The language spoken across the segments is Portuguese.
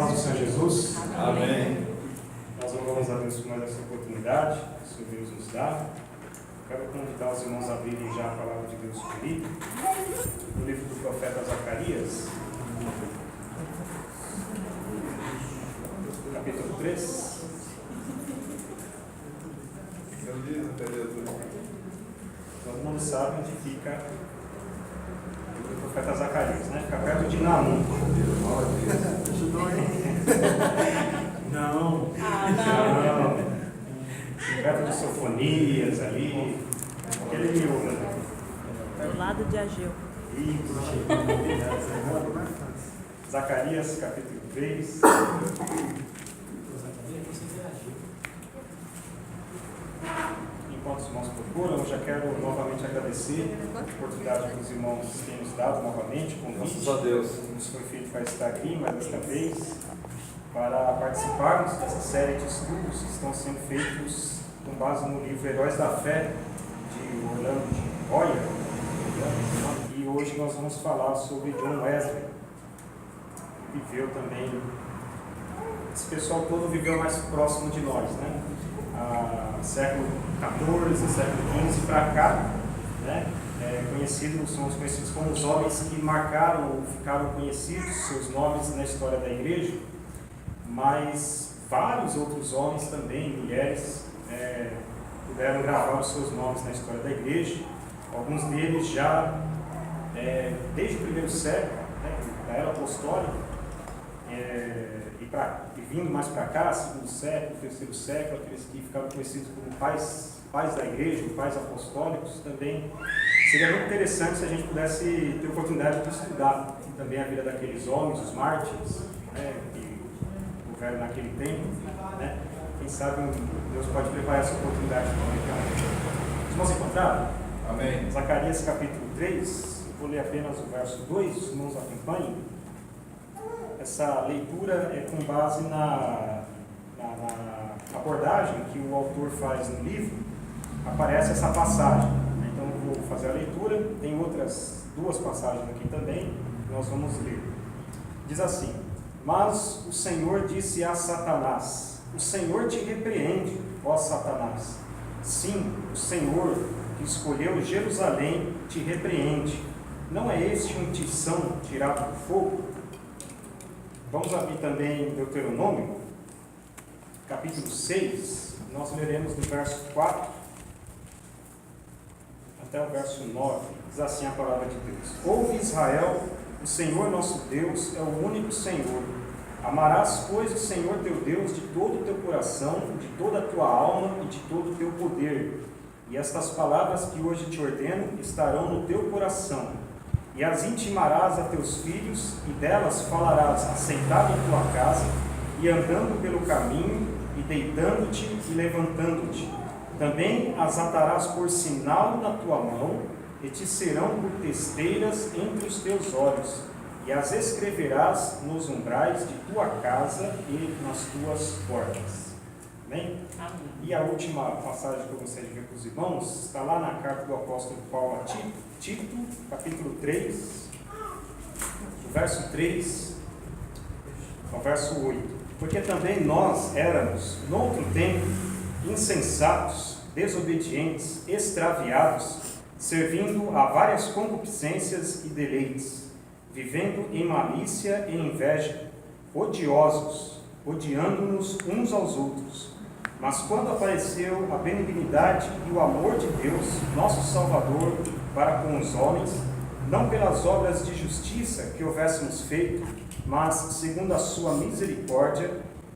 Paz do Senhor Jesus. Amém. Nós louvamos a Deus por mais essa oportunidade que o Senhor Deus nos dá. Quero convidar os irmãos a abrirem já a palavra de Deus comigo, no livro do profeta Zacarias, capítulo 3. Todo mundo sabe onde fica o profeta Zacarias, né? Fica perto de Naum. Não. Perto de Sofonias ali. Aquele miolo, né? Do lado de Ageu. Zacarias capítulo 3. Enquanto os irmãos procuram, eu já quero novamente agradecer a oportunidade que os irmãos têm nos dado novamente, convite. Graças a Deus. Nos foi feito para estar aqui, mais desta vez, para participarmos dessa série de estudos que estão sendo feitos com base no livro Heróis da Fé, de Orlando de Royer. E hoje nós vamos falar sobre John Wesley, que viveu também. Esse pessoal todo viveu mais próximo de nós, né? Século XIV, século XV para cá, né? Somos conhecidos como os homens que marcaram ou ficaram conhecidos, seus nomes na história da igreja, mas vários outros homens também, mulheres, puderam gravar os seus nomes na história da igreja. Alguns deles já desde o primeiro século, né, da era apostólica, e vindo mais para cá, segundo século, terceiro século, aqueles que ficaram conhecidos como pais da igreja, pais apostólicos, também seria muito interessante se a gente pudesse ter a oportunidade de estudar também a vida daqueles homens, os mártires, né, que houveram naquele tempo, né? Quem sabe Deus pode preparar essa oportunidade também. Os irmãos encontraram? Amém. Zacarias capítulo 3, eu vou ler apenas o verso 2, os irmãos acompanhem. Essa leitura é com base na abordagem que o autor faz no livro, aparece essa passagem. Então eu vou fazer a leitura, tem outras duas passagens aqui também, que nós vamos ler. Diz assim: Mas o Senhor disse a Satanás: O Senhor te repreende, ó Satanás. Sim, o Senhor que escolheu Jerusalém te repreende. Não é este um tição tirado do fogo? Vamos abrir também Deuteronômio, capítulo 6, nós leremos do verso 4 até o verso 9, diz assim a palavra de Deus: Ouve Israel, o Senhor nosso Deus é o único Senhor. Amarás, pois, o Senhor teu Deus de todo o teu coração, de toda a tua alma e de todo o teu poder. E estas palavras que hoje te ordeno estarão no teu coração. E as intimarás a teus filhos, e delas falarás assentado em tua casa, e andando pelo caminho, e deitando-te e levantando-te. Também as atarás por sinal na tua mão, e te serão por testeiras entre os teus olhos, e as escreverás nos umbrais de tua casa e nas tuas portas. Amém? Amém. E a última passagem que eu gostaria de ver com os irmãos está lá na carta do apóstolo Paulo a Tito, capítulo 3, do verso 3 ao verso 8. Porque também nós éramos, noutro tempo, insensatos, desobedientes, extraviados, servindo a várias concupiscências e deleites, vivendo em malícia e inveja, odiosos, odiando-nos uns aos outros. Mas quando apareceu a benignidade e o amor de Deus, nosso Salvador, para com os homens, não pelas obras de justiça que houvéssemos feito, mas segundo a sua misericórdia,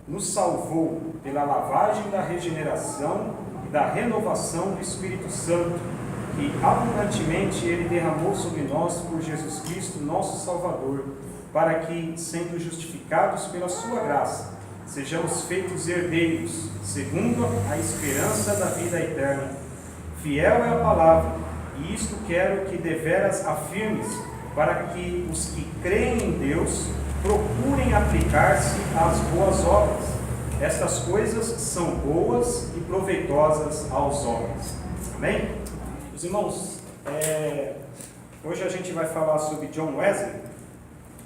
nos salvou pela lavagem da regeneração e da renovação do Espírito Santo, que abundantemente Ele derramou sobre nós por Jesus Cristo, nosso Salvador, para que, sendo justificados pela sua graça, sejamos feitos herdeiros, segundo a esperança da vida eterna. Fiel é a palavra, e isto quero que deveras afirmes, para que os que creem em Deus procurem aplicar-se às boas obras. Estas coisas são boas e proveitosas aos homens. Amém? Os irmãos, hoje a gente vai falar sobre John Wesley,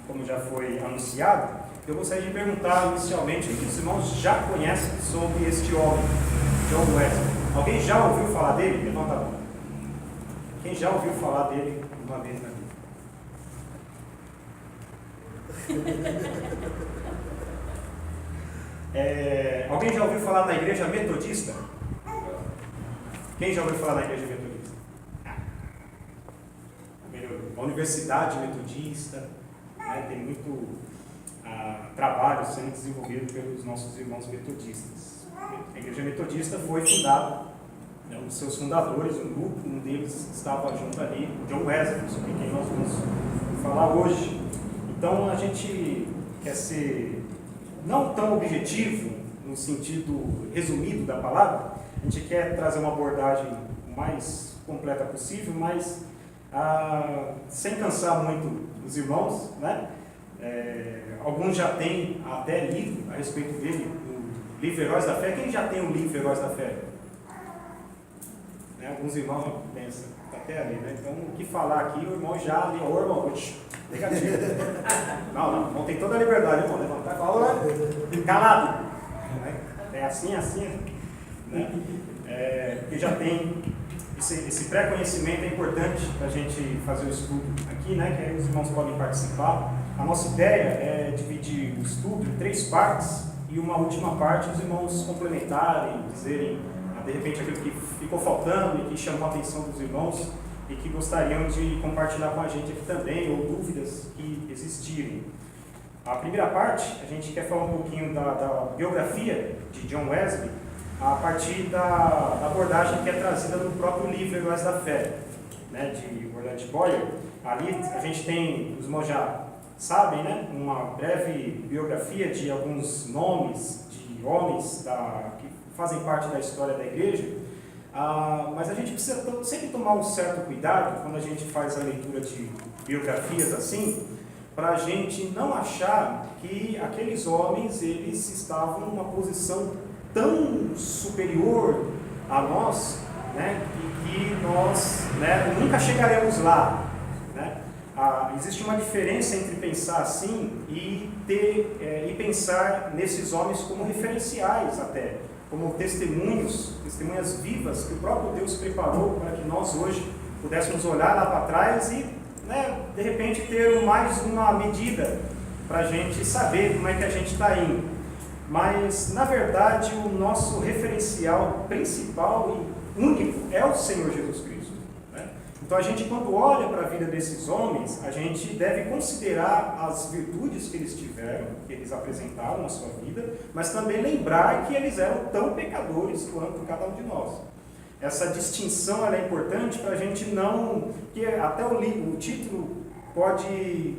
como já foi anunciado. Eu gostaria de perguntar inicialmente o que os irmãos já conhecem sobre este homem, John Wesley. Alguém já ouviu falar dele? Levanta a mão. Quem já ouviu falar dele uma vez na vida? Alguém já ouviu falar na igreja metodista? Quem já ouviu falar na igreja metodista? A universidade metodista, né, tem muito trabalho sendo desenvolvido pelos nossos irmãos metodistas. A igreja metodista foi fundada, né, um dos seus fundadores, um grupo, um deles estava junto ali, John Wesley, sobre quem nós vamos falar hoje. Então a gente quer ser não tão objetivo no sentido resumido da palavra, a gente quer trazer uma abordagem o mais completa possível, mas sem cansar muito os irmãos, né? Alguns já têm até lido a respeito dele, o livro Heróis da Fé. Quem já tem o livro Heróis da Fé? Né? Alguns irmãos pensam, está até ali, né? Então, o que falar aqui, o irmão já leu, o irmão, negativo. Não tem toda a liberdade, irmão, levantar e falar, calado. É assim, né? Porque já tem esse pré-conhecimento, é importante para a gente fazer o estudo aqui, né? Que aí os irmãos podem participar. A nossa ideia é dividir o estudo em 3 partes e uma última parte os irmãos complementarem, dizerem, de repente, aquilo que ficou faltando e que chamou a atenção dos irmãos e que gostariam de compartilhar com a gente aqui também, ou dúvidas que existirem. A primeira parte, a gente quer falar um pouquinho da biografia de John Wesley, a partir da abordagem que é trazida no próprio livro Heróis da Fé, né, de Roland Boyer. Ali a gente tem, os irmãos já sabem, né, uma breve biografia de alguns nomes de homens que fazem parte da história da igreja, mas a gente precisa sempre tomar um certo cuidado quando a gente faz a leitura de biografias assim, para a gente não achar que aqueles homens eles estavam numa posição tão superior a nós, né, que nós, né, nunca chegaremos lá, né? Existe uma diferença entre pensar assim e pensar nesses homens como referenciais até, como testemunhas vivas que o próprio Deus preparou para que nós hoje pudéssemos olhar lá para trás e, né, de repente ter mais uma medida para a gente saber como é que a gente está indo. Mas, na verdade, o nosso referencial principal e único é o Senhor Jesus Cristo, né? Então, a gente, quando olha para a vida desses homens, a gente deve considerar as virtudes que eles tiveram, que eles apresentaram na sua vida, mas também lembrar que eles eram tão pecadores quanto cada um de nós. Essa distinção ela é importante para a gente não... Porque até o título pode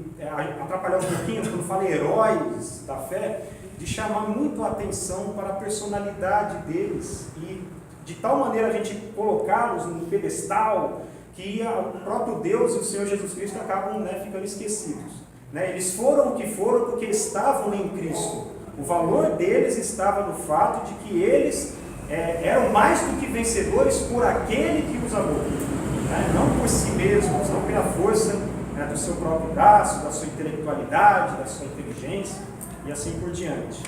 atrapalhar um pouquinho, quando fala heróis da fé, de chamar muito a atenção para a personalidade deles e de tal maneira a gente colocá-los no pedestal que o próprio Deus e o Senhor Jesus Cristo acabam, né, ficando esquecidos, né? Eles foram o que foram porque estavam em Cristo. O valor deles estava no fato de que eles eram mais do que vencedores por aquele que os amou, né? Não por si mesmos, não pela força, né, do seu próprio braço, da sua intelectualidade, da sua inteligência e assim por diante.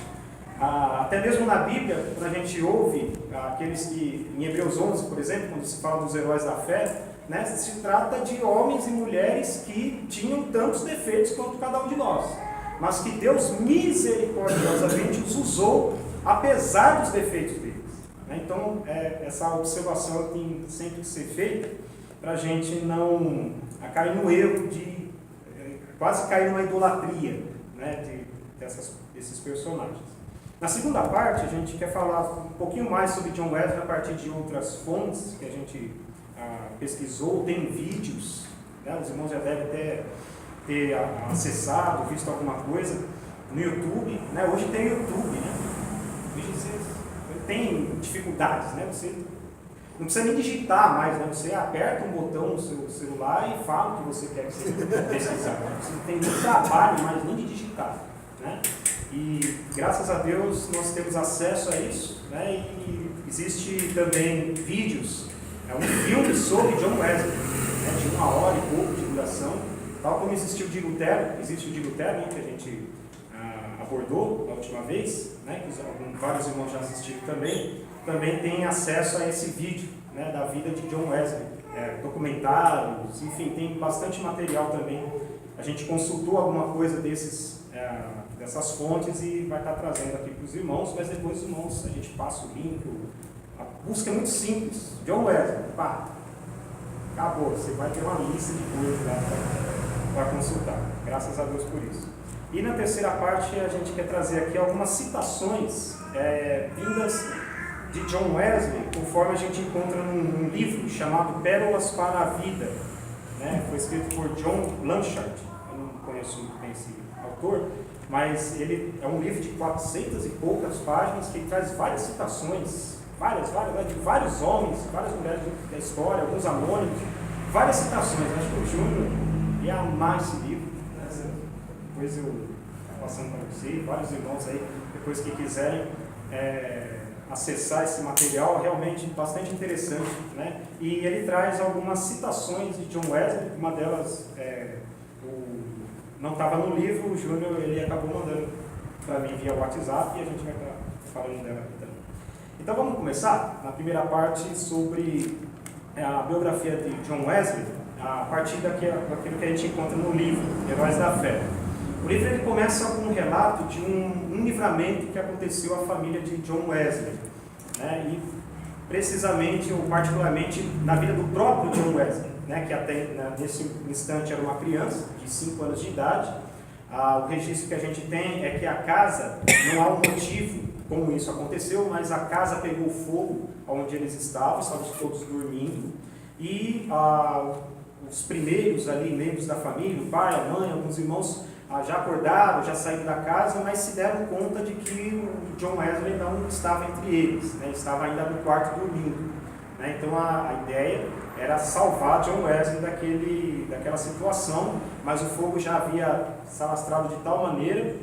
Até mesmo na Bíblia, quando a gente ouve aqueles que, em Hebreus 11, por exemplo, quando se fala dos heróis da fé, né, se trata de homens e mulheres que tinham tantos defeitos quanto cada um de nós, mas que Deus misericordiosamente os usou apesar dos defeitos deles, né? Então, essa observação tem sempre que ser feita para a gente não cair no erro de quase cair numa idolatria, né, desses personagens. Na segunda parte, a gente quer falar um pouquinho mais sobre John Wesley a partir de outras fontes que a gente pesquisou, tem vídeos, né? Os irmãos já devem ter acessado, visto alguma coisa no YouTube, né? Hoje tem YouTube, né? Hoje você tem dificuldades, né? Você não precisa nem digitar mais, né? Você aperta um botão no seu celular e fala o que você quer que você pesquisar, né? Você não tem nem trabalho mais nem de digitar, né? E graças a Deus nós temos acesso a isso, né? E existe também vídeos, um filme sobre John Wesley, né? De 1 hora e pouco de duração, tal como existe o de Lutero, né? Que a gente abordou na última vez, né, que vários irmãos já assistiram também tem acesso a esse vídeo, né, da vida de John Wesley, documentários, enfim, tem bastante material também. A gente consultou alguma coisa dessas fontes e vai estar trazendo aqui para os irmãos, mas depois os irmãos, a gente passa o link, a busca é muito simples. John Wesley, pá, acabou, você vai ter uma lista de coisas lá para consultar, graças a Deus por isso. E na terceira parte a gente quer trazer aqui algumas citações vindas de John Wesley, conforme a gente encontra num livro chamado Pérolas para a Vida, né? Foi escrito por John Blanchard, eu não conheço muito bem esse autor, mas ele é um livro de 400 e poucas páginas que traz várias citações, de vários homens, várias mulheres da história, alguns anônimos, várias citações. Acho que o Júnior ia amar esse livro, né? Depois eu passando para você, vários irmãos aí, depois que quiserem acessar esse material, realmente bastante interessante, né? E ele traz algumas citações de John Wesley, uma delas não estava no livro, o Júnior ele acabou mandando para mim via WhatsApp e a gente vai estar falando dela aqui também. Então vamos começar na primeira parte sobre a biografia de John Wesley, a partir daquilo que a gente encontra no livro Heróis da Fé. O livro ele começa com um relato de um livramento que aconteceu à família de John Wesley, né? E precisamente ou particularmente na vida do próprio John Wesley, né? Que até nesse instante era uma criança de 5 anos de idade. O registro que a gente tem é que a casa, não há um motivo como isso aconteceu, mas a casa pegou fogo onde eles estavam todos dormindo, e os primeiros ali, membros da família, o pai, a mãe, alguns irmãos, já acordaram, já saíram da casa, mas se deram conta de que o John Wesley não estava entre eles, né? Estava ainda no quarto dormindo, né? Então a ideia era salvar John Wesley daquela situação, mas o fogo já havia se alastrado de tal maneira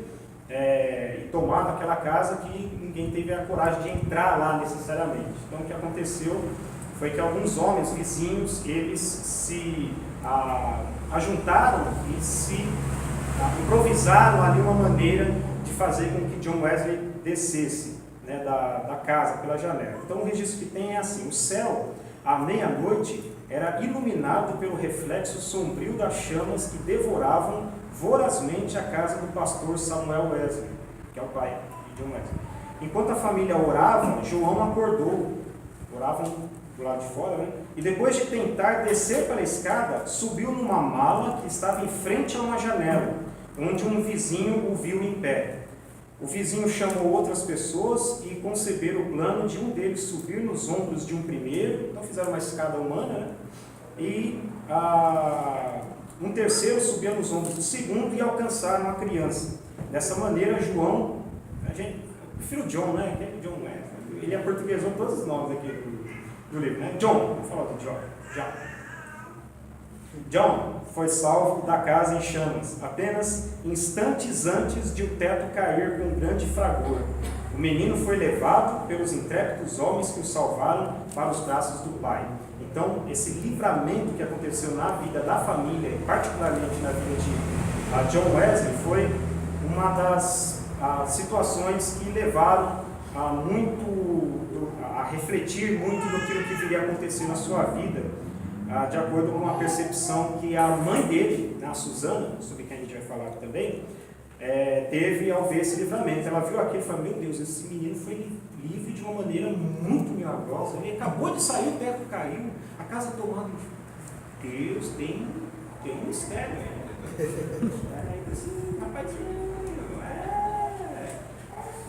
e tomado aquela casa que ninguém teve a coragem de entrar lá necessariamente. Então o que aconteceu foi que alguns homens vizinhos, eles se ajuntaram e se improvisaram ali uma maneira de fazer com que John Wesley descesse, né, da casa pela janela. Então o registro que tem é assim: o céu à meia-noite era iluminado pelo reflexo sombrio das chamas que devoravam vorazmente a casa do pastor Samuel Wesley, que é o pai de John Wesley. Enquanto a família orava, João acordou, oravam do lado de fora, né? E depois de tentar descer pela escada, subiu numa mala que estava em frente a uma janela, onde um vizinho o viu em pé. O vizinho chamou outras pessoas e conceberam o plano de um deles subir nos ombros de um primeiro, então fizeram uma escada humana, né? E um terceiro subia nos ombros do segundo e alcançaram a criança. Dessa maneira, João, eu prefiro John, né? John, né? Ele aportuguesou todos os nomes aqui do livro, né? John, vou falar do John. John foi salvo da casa em chamas, apenas instantes antes de o teto cair com grande fragor. O menino foi levado pelos intrépidos homens que o salvaram para os braços do pai. Então, esse livramento que aconteceu na vida da família, e particularmente na vida de John Wesley, foi uma das situações que levaram a refletir muito do que viria a acontecer na sua vida, de acordo com a percepção que a mãe dele, a Susana, sobre quem a gente vai falar também, teve ao ver esse livramento. Ela viu aquilo e falou: meu Deus, esse menino foi livre de uma maneira muito milagrosa. Ele acabou de sair, o teto caiu, a casa tomada. Deus tem um mistério.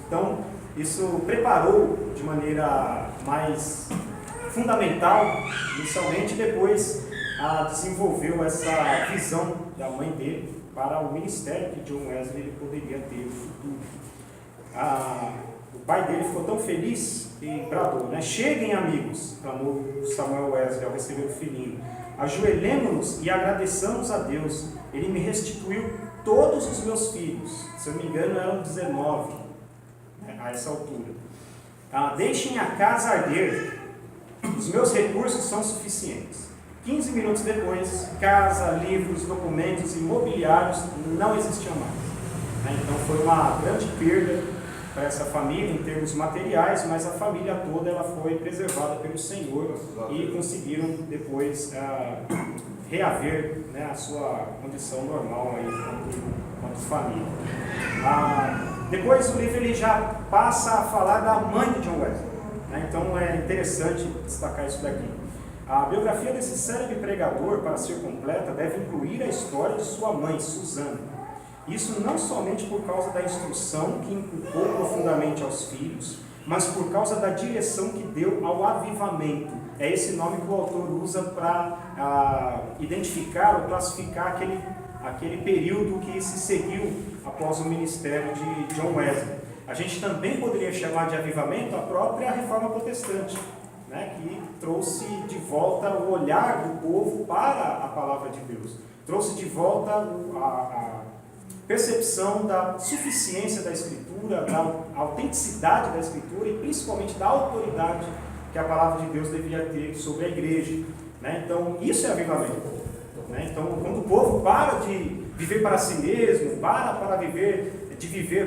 Então, isso preparou de maneira mais fundamental, inicialmente, depois desenvolveu essa visão da mãe dele para o ministério que John Wesley poderia ter no futuro. O pai dele ficou tão feliz que bradou, né? Cheguem, amigos, clamou Samuel Wesley ao receber o filhinho. Ajoelhemos-nos e agradeçamos a Deus. Ele me restituiu todos os meus filhos. Se eu não me engano, eram 19, né, a essa altura. Deixem a casa arder. Os meus recursos são suficientes. 15 minutos depois, casa, livros, documentos, imobiliários não existiam mais. Então foi uma grande perda para essa família em termos materiais, mas a família toda ela foi preservada pelo Senhor e conseguiram depois reaver, né, a sua condição normal aí quanto família. Depois o livro ele já passa a falar da mãe de John Wesley, né? Então é interessante destacar isso daqui. A biografia desse célebre pregador, para ser completa, deve incluir a história de sua mãe, Susana. Isso não somente por causa da instrução que inculcou profundamente aos filhos, mas por causa da direção que deu ao avivamento. É esse nome que o autor usa para identificar ou classificar aquele período que se seguiu após o ministério de John Wesley. A gente também poderia chamar de avivamento a própria Reforma Protestante, né, que trouxe de volta o olhar do povo para a palavra de Deus, trouxe de volta a percepção da suficiência da Escritura, da autenticidade da Escritura e principalmente da autoridade que a palavra de Deus devia ter sobre a igreja, né? Então isso é avivamento, né? Então quando o povo para de viver para si mesmo, para viver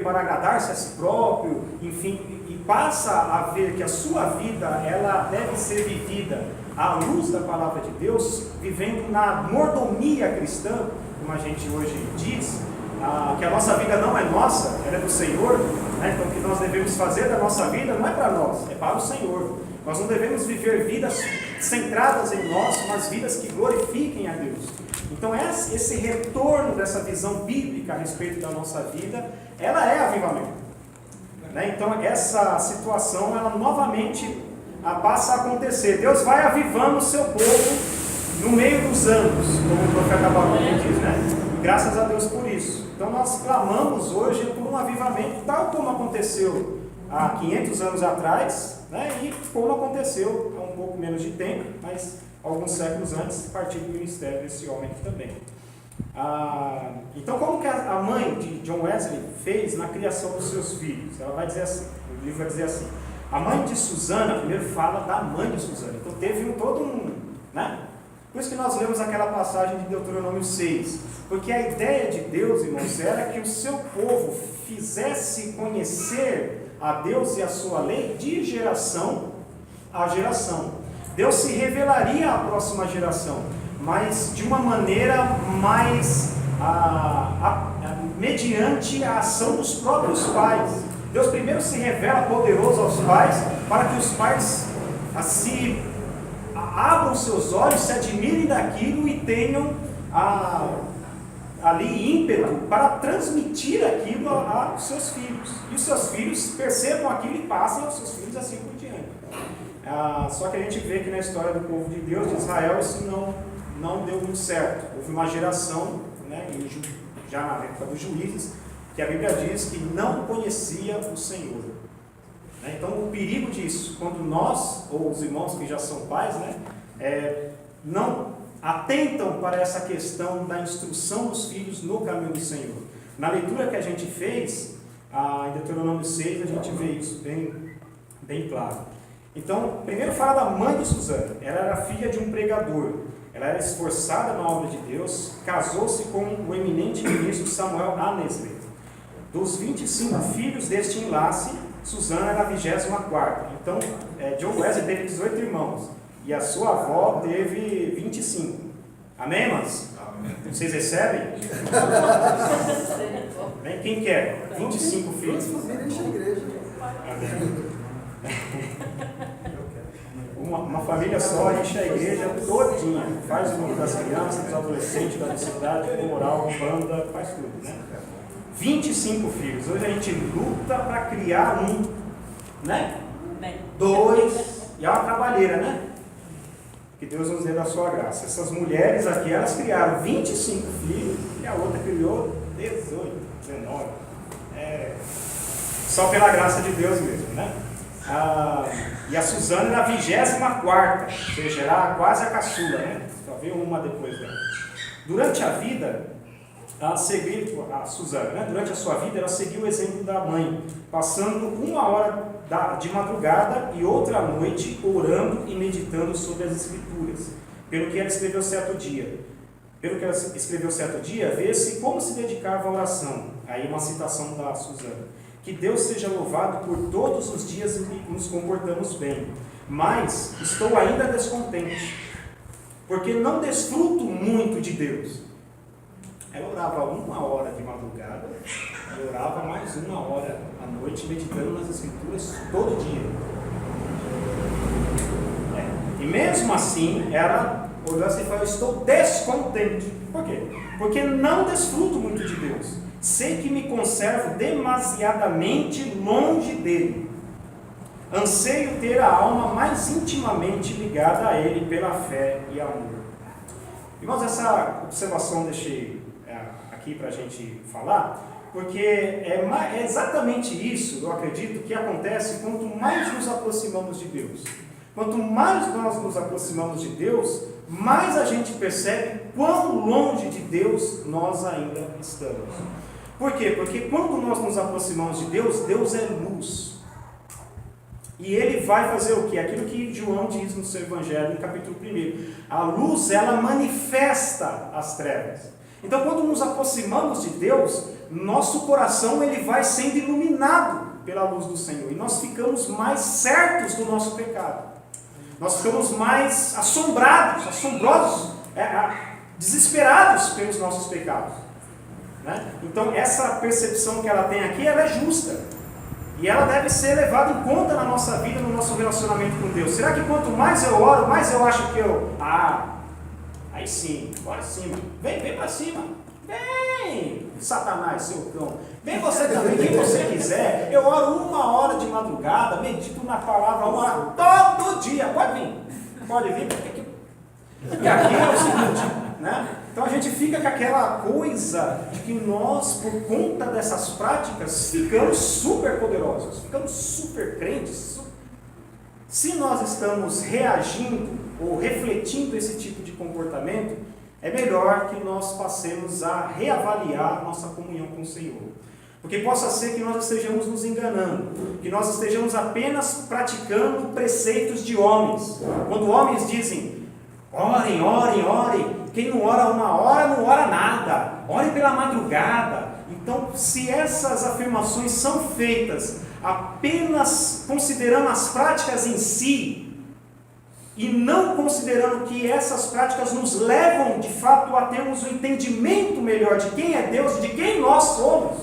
para agradar-se a si próprio, enfim, e passa a ver que a sua vida ela deve ser vivida à luz da palavra de Deus, vivendo na mordomia cristã, como a gente hoje diz, que a nossa vida não é nossa, ela é do Senhor, né? Então o que nós devemos fazer da nossa vida não é para nós, é para o Senhor. Nós não devemos viver vidas centradas em nós, mas vidas que glorifiquem a Deus. Então esse retorno dessa visão bíblica a respeito da nossa vida, ela é avivamento, né? Então essa situação, ela novamente passa a acontecer. Deus vai avivando o seu povo no meio dos anos, como o profeta Abacuque diz, né? Graças a Deus por isso. Então nós clamamos hoje por um avivamento, tal como aconteceu há 500 anos atrás, né? E como aconteceu há um pouco menos de tempo, mas alguns séculos antes, a partir do ministério desse homem aqui também. Então, como que a mãe de John Wesley fez na criação dos seus filhos? Ela vai dizer assim, o livro vai dizer assim, a mãe de Susana, primeiro fala da mãe de Susana, então teve todo um, né? Por isso que nós lemos aquela passagem de Deuteronômio 6, porque a ideia de Deus, irmãos, era que o seu povo fizesse conhecer a Deus e a sua lei de geração a geração. Deus se revelaria à próxima geração, mas de uma maneira mais mediante a ação dos próprios pais. Deus primeiro se revela poderoso aos pais, para que os pais abram seus olhos, se admirem daquilo e tenham ali ímpeto para transmitir aquilo aos seus filhos. E os seus filhos percebam aquilo e passem aos seus filhos assim por diante. Só que a gente vê que na história do povo de Deus, de Israel, isso não deu muito certo. Houve uma geração, né, já na época dos juízes, que a Bíblia diz que não conhecia o Senhor. Então o perigo disso, quando nós, ou os irmãos que já são pais, né, não atentam para essa questão da instrução dos filhos no caminho do Senhor. Na leitura que a gente fez, em Deuteronômio 6, a gente vê isso bem claro. Então, primeiro fala da mãe de Susana. Ela era filha de um pregador. Ela era esforçada na obra de Deus, casou-se com o eminente ministro Samuel Annesley. Dos 25 filhos deste enlace, Susana era a 24ª. Então, John Wesley teve 18 irmãos. E a sua avó teve 25. Amém, irmãos? Amém. Vocês recebem? Bem, quem quer? 25 filhos. Amém. Uma família só enche a igreja todinha. Faz o nome das crianças, dos adolescentes, da cidade, moral, banda, faz tudo, né? 25 filhos. Hoje a gente luta para criar um, né? 2, e é uma trabalheira, né? Que Deus nos dê da sua graça. Essas mulheres aqui, elas criaram 25 filhos e a outra criou 18, 19. Só pela graça de Deus mesmo, né? E a Susana era a 24ª, ou seja, era quase a caçula, né? Só veio uma depois dela. Durante a vida, a Susana, né? Durante a sua vida, ela seguiu o exemplo da mãe, passando uma hora de madrugada e outra à noite orando e meditando sobre as Escrituras, pelo que ela escreveu certo dia: pelo que ela escreveu certo dia, vê-se como se dedicava à oração. Aí uma citação da Suzana. Que Deus seja louvado por todos os dias em que nos comportamos bem, mas estou ainda descontente, porque não desfruto muito de Deus. Ela orava 1 hora de madrugada, ela orava mais 1 hora à noite, meditando nas Escrituras todo dia. E mesmo assim, ela olhou assim e falou: estou descontente. Por quê? Porque não desfruto muito de Deus. Sei que me conservo demasiadamente longe dele. Anseio ter a alma mais intimamente ligada a ele pela fé e amor. Irmãos, essa observação deixei aqui para a gente falar, porque é exatamente isso, eu acredito, que acontece quanto mais nos aproximamos de Deus. Quanto mais nós nos aproximamos de Deus, mais a gente percebe quão longe de Deus nós ainda estamos. Por quê? Porque quando nós nos aproximamos de Deus, Deus é luz. E Ele vai fazer o quê? Aquilo que João diz no seu Evangelho, no capítulo 1. A luz, ela manifesta as trevas. Então, quando nos aproximamos de Deus, nosso coração ele vai sendo iluminado pela luz do Senhor. E nós ficamos mais certos do nosso pecado. Nós ficamos mais assombrosos, desesperados pelos nossos pecados. Né? Então, essa percepção que ela tem aqui, ela é justa. E ela deve ser levada em conta na nossa vida, no nosso relacionamento com Deus. Será que quanto mais eu oro, mais eu acho que aí sim, bora cima. Vem para cima. Vem, Satanás, seu cão. Vem você também, quem você quiser. Eu oro 1 hora de madrugada, medito na palavra 1 hora todo dia. Pode vir, porque aqui é o seguinte, né? Então a gente fica com aquela coisa de que nós, por conta dessas práticas, ficamos super poderosos, ficamos super crentes. Se nós estamos reagindo ou refletindo esse tipo de comportamento, é melhor que nós passemos a reavaliar nossa comunhão com o Senhor. Porque possa ser que nós estejamos nos enganando, que nós estejamos apenas praticando preceitos de homens. Quando homens dizem, orem, orem, orem, quem não ora 1 hora não ora nada, ore pela madrugada. Então, se essas afirmações são feitas apenas considerando as práticas em si, e não considerando que essas práticas nos levam de fato a termos um entendimento melhor de quem é Deus e de quem nós somos,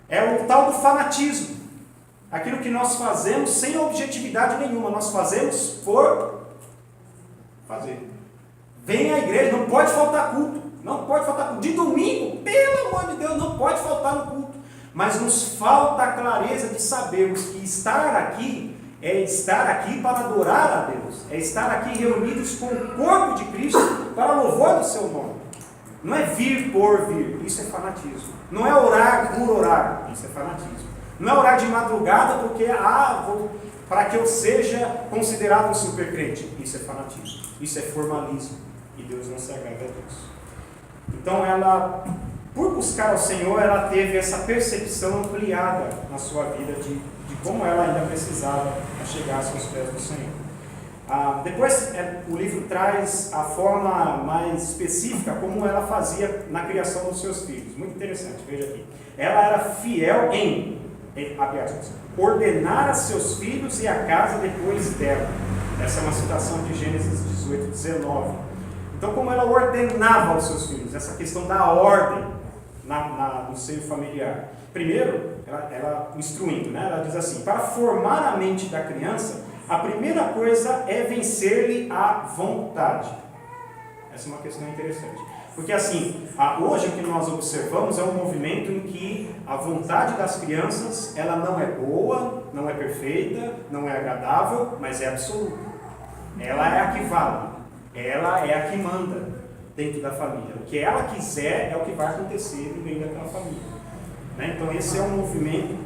é o tal do fanatismo. Aquilo que nós fazemos sem objetividade nenhuma, nós fazemos por fazer. Vem à igreja, não pode faltar culto, não pode faltar culto. De domingo, pelo amor de Deus, não pode faltar no culto. Mas nos falta a clareza de sabermos que estar aqui é estar aqui para adorar a Deus, é estar aqui reunidos com o corpo de Cristo para louvor do seu nome. Não é vir por vir, isso é fanatismo. Não é orar por orar, isso é fanatismo. Não é orar de madrugada porque, para que eu seja considerado um super crente, isso é fanatismo, isso é formalismo, e Deus não se agrada disso. Então ela, por buscar ao Senhor, ela teve essa percepção ampliada na sua vida de como ela ainda precisava chegar aos pés do Senhor. Depois o livro traz a forma mais específica como ela fazia na criação dos seus filhos. Muito interessante, veja aqui. Ela era fiel em ordenar a seus filhos e a casa depois dela. Essa é uma citação de Gênesis 18, 19. Então, como ela ordenava aos seus filhos, essa questão da ordem no seio familiar. Primeiro, ela instruindo, né? Ela diz assim: para formar a mente da criança, a primeira coisa é vencer-lhe a vontade. Essa é uma questão interessante. Porque assim, hoje o que nós observamos é um movimento em que a vontade das crianças, ela não é boa, não é perfeita, não é agradável, mas é absoluta. Ela é a que vale, ela é a que manda dentro da família. O que ela quiser é o que vai acontecer no meio daquela família. Então esse é um movimento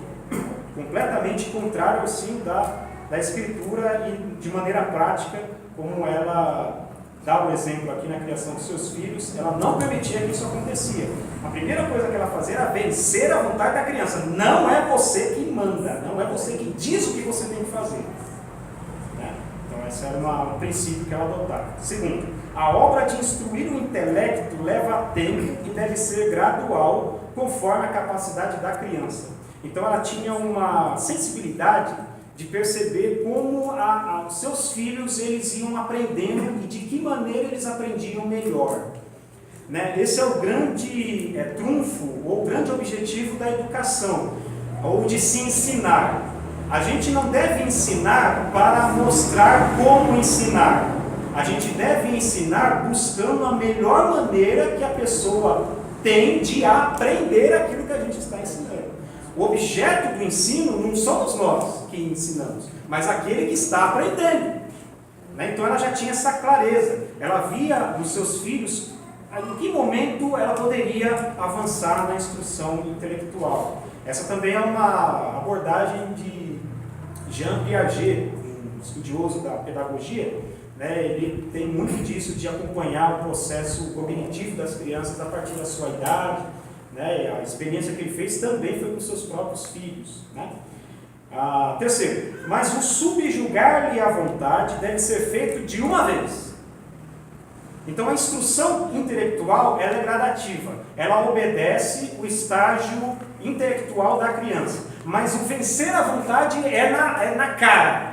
completamente contrário sim, da Escritura e de maneira prática, como ela dá o exemplo aqui na criação dos seus filhos, ela não permitia que isso acontecia. A primeira coisa que ela fazia era vencer a vontade da criança. Não é você que manda, não é você que diz o que você tem que fazer. Então esse era um princípio que ela adotava. Segundo, a obra de instruir o intelecto leva tempo e deve ser gradual, conforme a capacidade da criança. Então ela tinha uma sensibilidade de perceber como os seus filhos eles iam aprendendo e de que maneira eles aprendiam melhor. Né? Esse é o grande trunfo, ou o grande objetivo da educação, ou de se ensinar. A gente não deve ensinar para mostrar como ensinar. A gente deve ensinar buscando a melhor maneira que a pessoa tem de aprender aquilo que a gente está ensinando. O objeto do ensino não somos nós que ensinamos, mas aquele que está aprendendo. Né? Então ela já tinha essa clareza. Ela via nos seus filhos em que momento ela poderia avançar na instrução intelectual. Essa também é uma abordagem de Jean Piaget, um estudioso da pedagogia. Né? Ele tem muito disso de acompanhar o processo cognitivo das crianças a partir da sua idade. Né? A experiência que ele fez também foi com seus próprios filhos. Né? Terceiro, mas o subjugar-lhe a vontade deve ser feito de uma vez. Então a instrução intelectual ela é gradativa, ela obedece o estágio intelectual da criança, mas o vencer a vontade é na cara.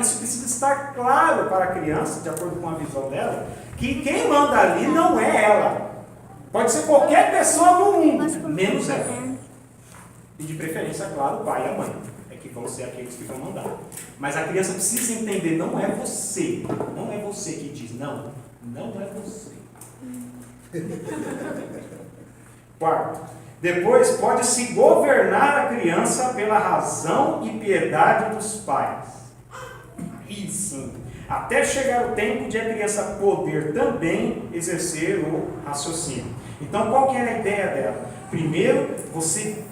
Isso precisa estar claro para a criança, de acordo com a visão dela, que quem manda ali não é ela. Pode ser qualquer pessoa no mundo, menos ela. E de preferência, claro, o pai e a mãe. É que vão ser aqueles que vão mandar. Mas a criança precisa entender, não é você. Não é você que diz, não é você. Quarto, depois pode-se governar a criança pela razão e piedade dos pais. Isso. Até chegar o tempo de a criança poder também exercer o raciocínio. Então, qual que é a ideia dela? Primeiro, você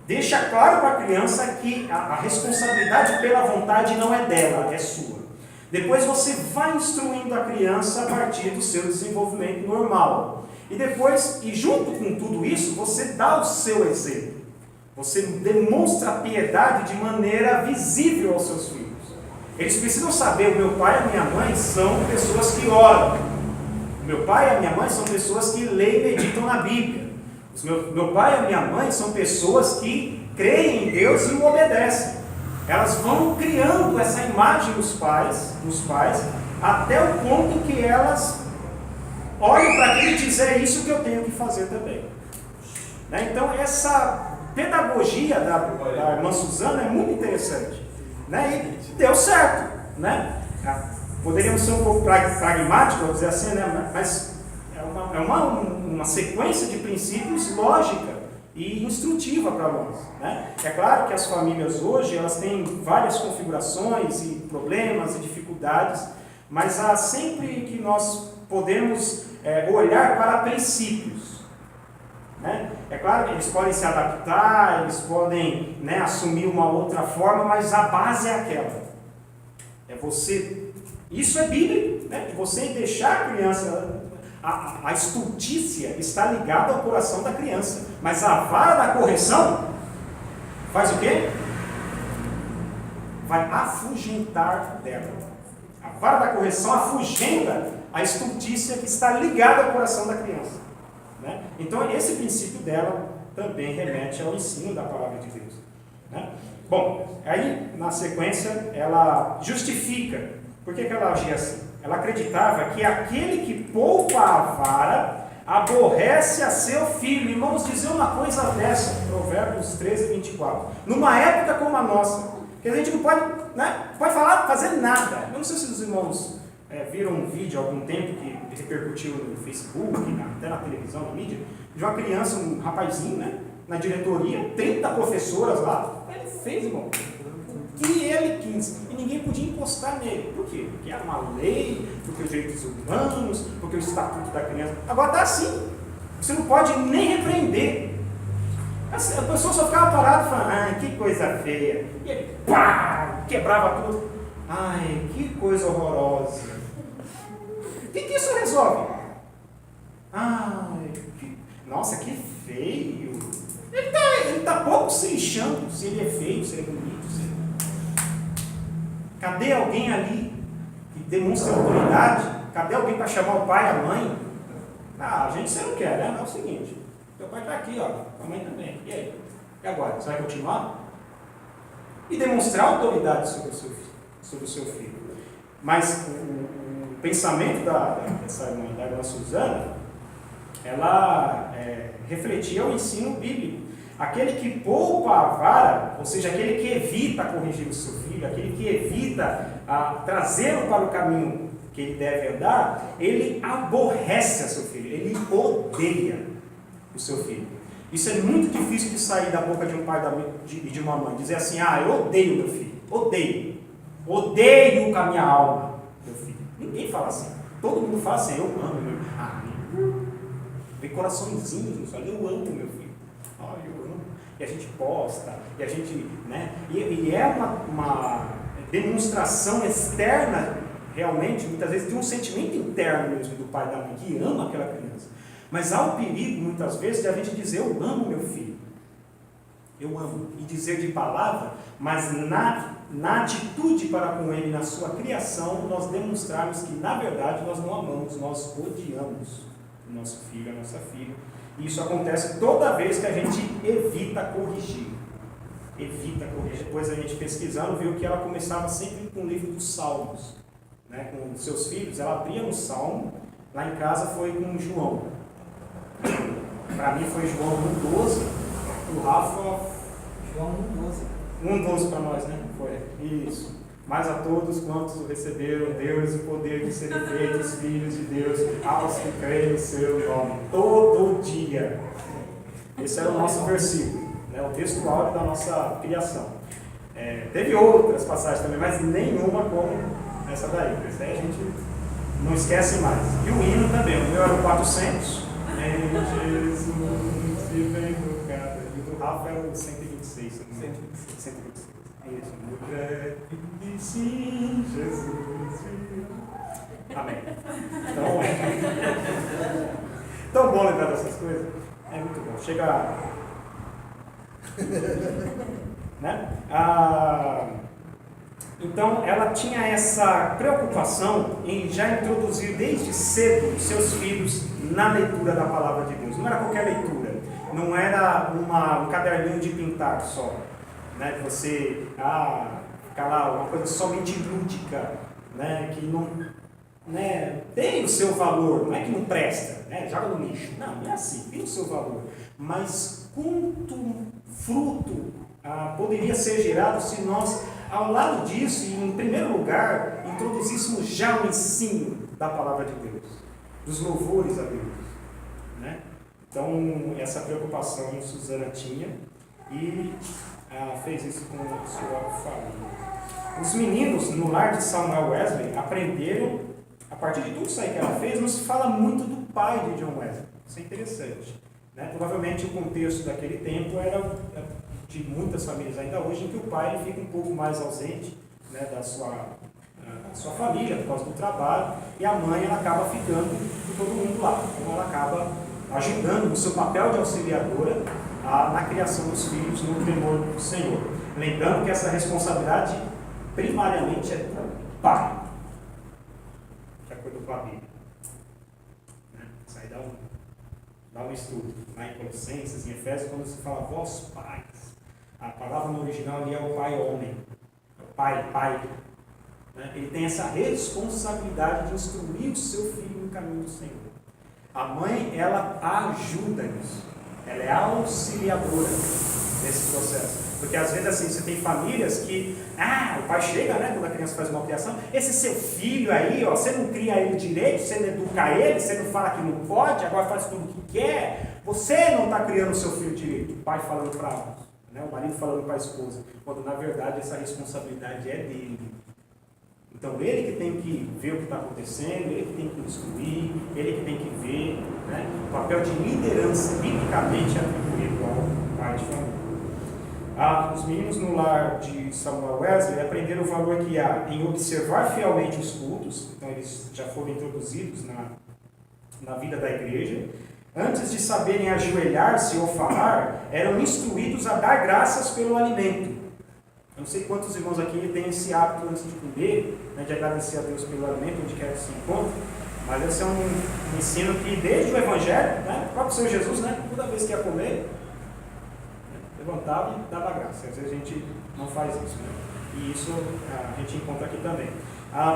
deixa claro para a criança que a responsabilidade pela vontade não é dela, é sua. Depois você vai instruindo a criança a partir do seu desenvolvimento normal. E depois, e junto com tudo isso, você dá o seu exemplo. Você demonstra a piedade de maneira visível aos seus filhos. Eles precisam saber, o meu pai e a minha mãe são pessoas que oram. O meu pai e a minha mãe são pessoas que leem e meditam na Bíblia. Meu pai e a minha mãe são pessoas que creem em Deus e o obedecem. Elas vão criando essa imagem dos pais, até o ponto em que elas olham para aquilo e dizem, é isso que eu tenho que fazer também. Né? Então, essa pedagogia da irmã Suzana é muito interessante. Né? E deu certo. Né? Poderíamos ser um pouco pragmáticos, vou dizer assim, né? Mas é uma sequência de princípios lógica e instrutiva para nós. Né? É claro que as famílias hoje elas têm várias configurações e problemas e dificuldades, mas há sempre que nós podemos olhar para princípios. Né? É claro que eles podem se adaptar, eles podem, né, assumir uma outra forma, mas a base é aquela. É você. Isso é bíblico, né? Você deixar a criança. A estultícia está ligada ao coração da criança, mas a vara da correção faz o quê? Vai afugentar dela. A vara da correção afugenta a estultícia que está ligada ao coração da criança. Né? Então, esse princípio dela também remete ao ensino da palavra de Deus. Né? Bom, aí na sequência ela justifica por que ela agia assim. Ela acreditava que aquele que poupa a vara aborrece a seu filho. Irmãos, dizer uma coisa dessa, Provérbios 13:24, numa época como a nossa, que a gente não pode, né, pode fazer nada. Eu não sei se os irmãos viram um vídeo há algum tempo que repercutiu no Facebook, até na televisão, na mídia, de uma criança, um rapazinho, né, na diretoria, 30 professoras lá, ele fez, irmão. E ele quis, e ninguém podia encostar nele. Por quê? Porque era uma lei, porque os direitos humanos, porque o estatuto da criança. Agora está assim. Você não pode nem repreender. A pessoa só ficava parada e falava, ai, que coisa feia. E ele, pá, quebrava tudo. Ai, que coisa horrorosa. O que isso resolve? Ai, nossa, que feio. Ele está pouco se lixando se ele é feio, se ele é bonito. Cadê alguém ali que demonstra autoridade Cadê alguém para chamar o pai e a mãe? Ah, a gente você não quer, né? Mas é o seguinte, teu pai está aqui, ó, a mãe também. E aí? E agora? Você vai continuar? E demonstrar autoridade sobre o seu filho. Mas o pensamento dessa irmã, da irmã Suzana, ela refletia o ensino bíblico. Aquele que poupa a vara, ou seja, aquele que evita corrigir o seu filho, aquele que evita trazê-lo para o caminho que ele deve andar, ele aborrece a seu filho, ele odeia o seu filho. Isso é muito difícil de sair da boca de um pai e de uma mãe, dizer assim, eu odeio meu filho, odeio com a minha alma meu filho. Ninguém fala assim, todo mundo fala assim, eu amo meu filho. Tem coraçõezinhos, olha, eu amo meu filho. Eu amo. E a gente posta, e a gente, né? E é uma demonstração externa, realmente, muitas vezes, de um sentimento interno mesmo do pai e da mãe, que ama aquela criança. Mas há o perigo, muitas vezes, de a gente dizer, eu amo meu filho. Eu amo. E dizer de palavra, mas na atitude para com ele, na sua criação, nós demonstrarmos que, na verdade, nós não amamos, nós odiamos o nosso filho, a nossa filha. E isso acontece toda vez que a gente evita corrigir. Depois a gente pesquisando, viu que ela começava sempre com o livro dos Salmos. Né? Com seus filhos, ela abria no Salmo, lá em casa foi com João. Para mim foi João 1,12, o Rafa... João 1,12. 1,12 para nós, né? Foi. Isso. Mas a todos quantos receberam Deus o poder de serem feitos filhos de Deus, aos que creem no seu nome. Todo dia. Esse era o nosso versículo, né? O texto áureo da nossa criação. Teve outras passagens também, mas nenhuma como essa daí. Essa aí a gente não esquece mais. E o hino também. O meu era o 400. Em Jesus se vem tocada. E o do Rafa era o 126. 126. Isso. No sim, Jesus. Amém. Tão bom lembrar dessas coisas. É muito bom. Chega. Né? Então, ela tinha essa preocupação em já introduzir desde cedo seus filhos na leitura da palavra de Deus. Não era qualquer leitura, não era um caderninho de pintar só, né? Você ficar lá, uma coisa somente lúdica, né? Que não, né? Tem o seu valor, não é que não presta, né? Joga no lixo, não é assim, tem o seu valor, mas quanto fruto poderia ser gerado se nós, ao lado disso, e em primeiro lugar, introduzíssemos já o ensino da palavra de Deus, dos louvores a Deus, né? Então, essa preocupação Suzana tinha e fez isso com a sua família. Os meninos no lar de Samuel Wesley aprenderam, a partir de tudo isso aí que ela fez, não se fala muito do pai de John Wesley. Isso é interessante, né? Provavelmente o contexto daquele tempo era de muitas famílias ainda hoje, em que o pai fica um pouco mais ausente, né, da sua família, por causa do trabalho, e a mãe ela acaba ficando com todo mundo lá. Então ela acaba ajudando no seu papel de auxiliadora na criação dos filhos, no temor do Senhor. Lembrando que essa responsabilidade primariamente é do pai, de acordo com a Bíblia. Né? Isso aí dá um estudo. Lá em Colossenses, em Efésios, quando se fala vós pais, a palavra no original ali é o pai homem, pai. Né? Ele tem essa responsabilidade de instruir o seu filho no caminho do Senhor. A mãe, ela ajuda nisso. Ela é auxiliadora nesse processo. Porque às vezes assim, você tem famílias que, o pai chega, né, quando a criança faz uma criação, esse seu filho aí, você não cria ele direito, você não educa ele, você não fala que não pode, agora faz tudo o que quer, você não está criando o seu filho direito. O pai falando para o marido falando para a esposa, quando na verdade essa responsabilidade é dele. Então ele que tem que ver o que está acontecendo, ele que tem que instruir, ele que tem que ver, né? O papel de liderança biblicamente atribuído ao pai de família. Os meninos no lar de Samuel Wesley aprenderam o valor que há em observar fielmente os cultos, então eles já foram introduzidos na vida da igreja. Antes de saberem ajoelhar-se ou falar, eram instruídos a dar graças pelo alimento. Eu não sei quantos irmãos aqui têm esse hábito antes de comer, né, de agradecer a Deus pelo alimento, onde quer que se encontre, mas esse é um ensino que desde o Evangelho, né, o próprio Senhor Jesus, né, toda vez que ia comer, levantava e dava graça. Às vezes a gente não faz isso, né? E isso a gente encontra aqui também.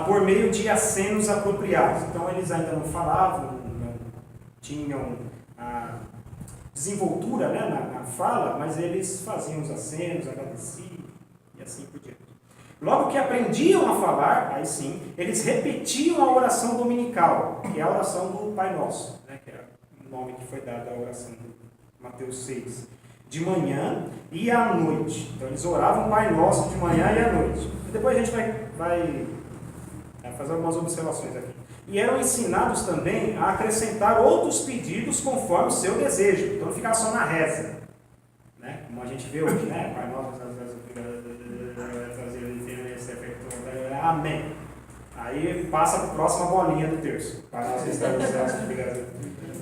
Por meio de acenos apropriados. Então eles ainda não falavam, não tinham desenvoltura, né, na fala, mas eles faziam os acenos, agradeciam e assim por diante. Logo que aprendiam a falar, aí sim, eles repetiam a oração dominical, que é a oração do Pai Nosso, né, que é o nome que foi dado à oração de Mateus 6. De manhã e à noite. Então eles oravam o Pai Nosso de manhã e à noite. E depois a gente vai fazer algumas observações aqui. E eram ensinados também a acrescentar outros pedidos conforme o seu desejo. Então não ficava só na reza, né? Como a gente vê hoje, né? Pai Nosso, amém. Aí passa para a próxima bolinha do terço. Pai Nosso que estás nos céus,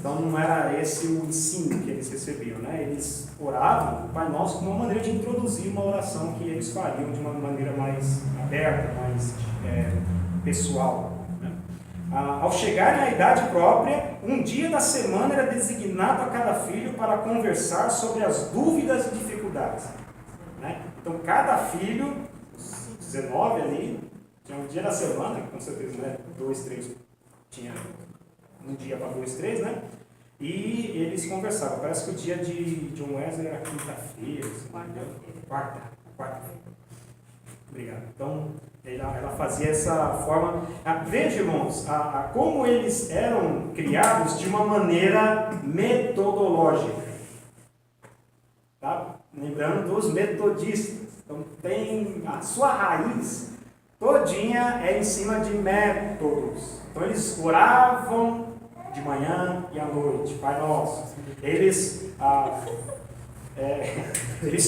então não era esse o ensino que eles recebiam, né? Eles oravam o Pai Nosso como uma maneira de introduzir uma oração que eles fariam de uma maneira mais aberta, mais pessoal. Né? Ao chegar na idade própria, um dia da semana era designado a cada filho para conversar sobre as dúvidas e dificuldades. Né? Então cada filho, os 19 ali, tinha um dia da semana, com certeza, né? 2, 3, tinha um dia para 2, 3, né? E eles conversavam. Parece que o dia de John Wesley era quinta-feira. Quarta-feira. Obrigado. Então, ela fazia essa forma. Veja, irmãos, como eles eram criados de uma maneira metodológica. Tá? Lembrando dos metodistas. Então, tem a sua raiz todinha é em cima de métodos. Então, eles oravam de manhã e à noite, Pai Nosso. Eles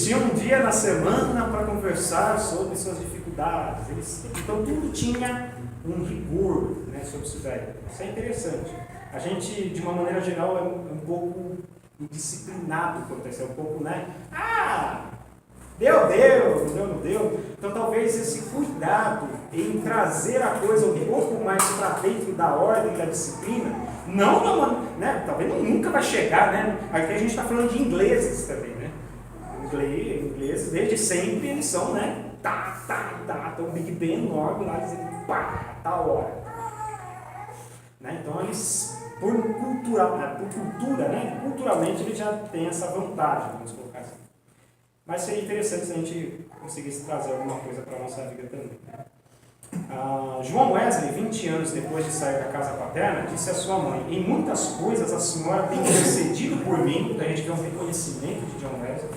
tinham um dia na semana para conversar sobre suas dificuldades. Então tudo tinha um rigor, né, sobre isso daí. Isso é interessante. A gente, de uma maneira geral, é um pouco indisciplinado quanto a isso. É um pouco, né? Não deu. Então talvez esse cuidado em trazer a coisa um pouco mais para dentro da ordem da disciplina, né? Talvez nunca vai chegar, né? Aqui a gente está falando de ingleses também, né? Ingleses, desde sempre, eles são, né? Então Big Ben enorme lá, dizendo pá, tá hora. Né? Então eles, por cultura, né? Culturalmente eles já têm essa vantagem, vamos colocar assim. Mas seria interessante se a gente conseguisse trazer alguma coisa para a nossa vida também. João Wesley, 20 anos depois de sair da casa paterna, disse à sua mãe: em muitas coisas a senhora tem intercedido por mim. Então a gente vê um reconhecimento de John Wesley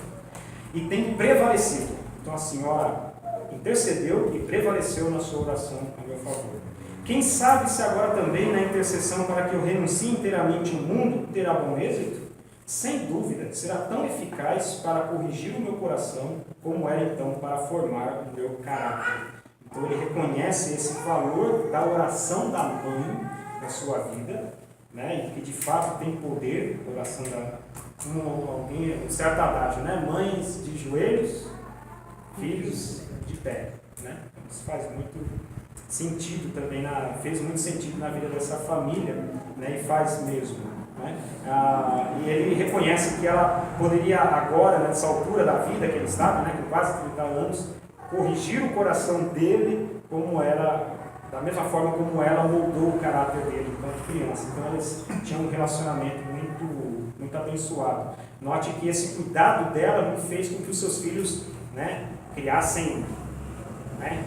e tem prevalecido. Então a senhora intercedeu e prevaleceu na sua oração a meu favor. Quem sabe se agora também na intercessão para que eu renuncie inteiramente o mundo terá bom êxito? Sem dúvida, será tão eficaz para corrigir o meu coração como era então para formar o meu caráter. Então ele reconhece esse valor da oração da mãe na sua vida, né, e que de fato tem poder, a oração um certo adágio, né? Mães de joelhos, filhos de pé. Né? Isso faz muito sentido também, fez muito sentido na vida dessa família, né, e faz mesmo. Né? E ele reconhece que ela poderia agora, nessa altura da vida que ele estava, né, com quase 30 anos, corrigir o coração dele como era, da mesma forma como ela moldou o caráter dele enquanto criança. Então eles tinham um relacionamento muito abençoado. Note que esse cuidado dela não fez com que os seus filhos, né, criassem, né,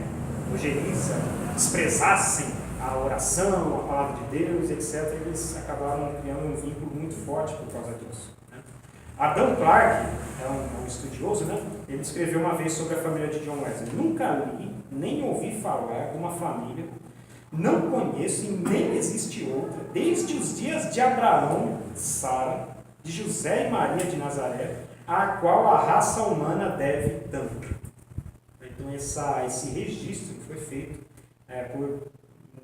ojeriza, desprezassem a oração, a palavra de Deus, etc. Eles acabaram criando um vínculo muito forte por causa disso. Né? Adam Clarke, é um estudioso, né? Ele escreveu uma vez sobre a família de John Wesley: nunca li, nem ouvi falar de uma família, não conheço e nem existe outra, desde os dias de Abraão, Sara, de José e Maria de Nazaré, a qual a raça humana deve tanto. Então esse registro que foi feito por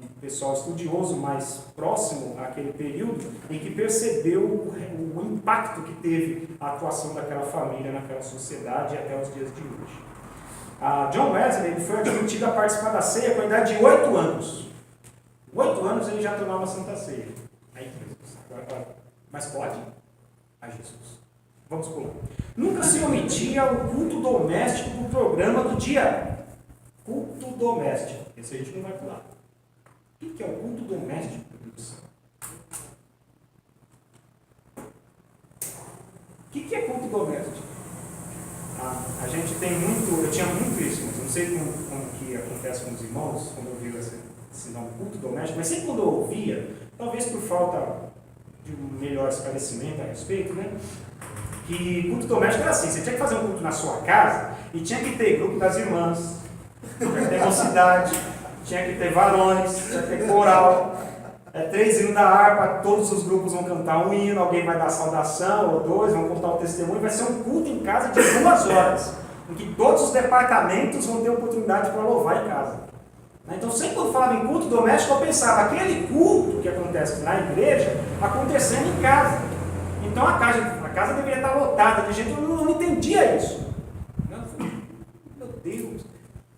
um pessoal estudioso mais próximo àquele período, em que percebeu o impacto que teve a atuação daquela família naquela sociedade até os dias de hoje. John Wesley ele foi admitido a participar da ceia com a idade de 8 anos. 8 anos ele já tomava a Santa Ceia. Aí, mas pode? Ai, Jesus. Vamos pular. Nunca se omitia o culto doméstico do programa do dia. Culto doméstico. Esse a gente não vai pular. O que é o culto doméstico, meu Deus do céu? O que é culto doméstico? A gente tem muito, eu tinha muito isso, mas não sei como que acontece com os irmãos, quando eu ouvi esse nome, culto doméstico, mas sempre quando eu ouvia, talvez por falta de um melhor esclarecimento a respeito, né? Que culto doméstico era assim, você tinha que fazer um culto na sua casa e tinha que ter grupo das irmãs, tinha que ter mocidade, tinha que ter varões, tinha que ter coral, 3 hinos da harpa, todos os grupos vão cantar um hino, alguém vai dar saudação, ou 2, vão contar o testemunho, vai ser um culto em casa de 2 horas, em que todos os departamentos vão ter oportunidade para louvar em casa. Então, sempre quando falava em culto doméstico, eu pensava, aquele culto que acontece na igreja, acontecendo em casa. Então, a casa deveria estar lotada de gente, eu não entendia isso. Meu Deus!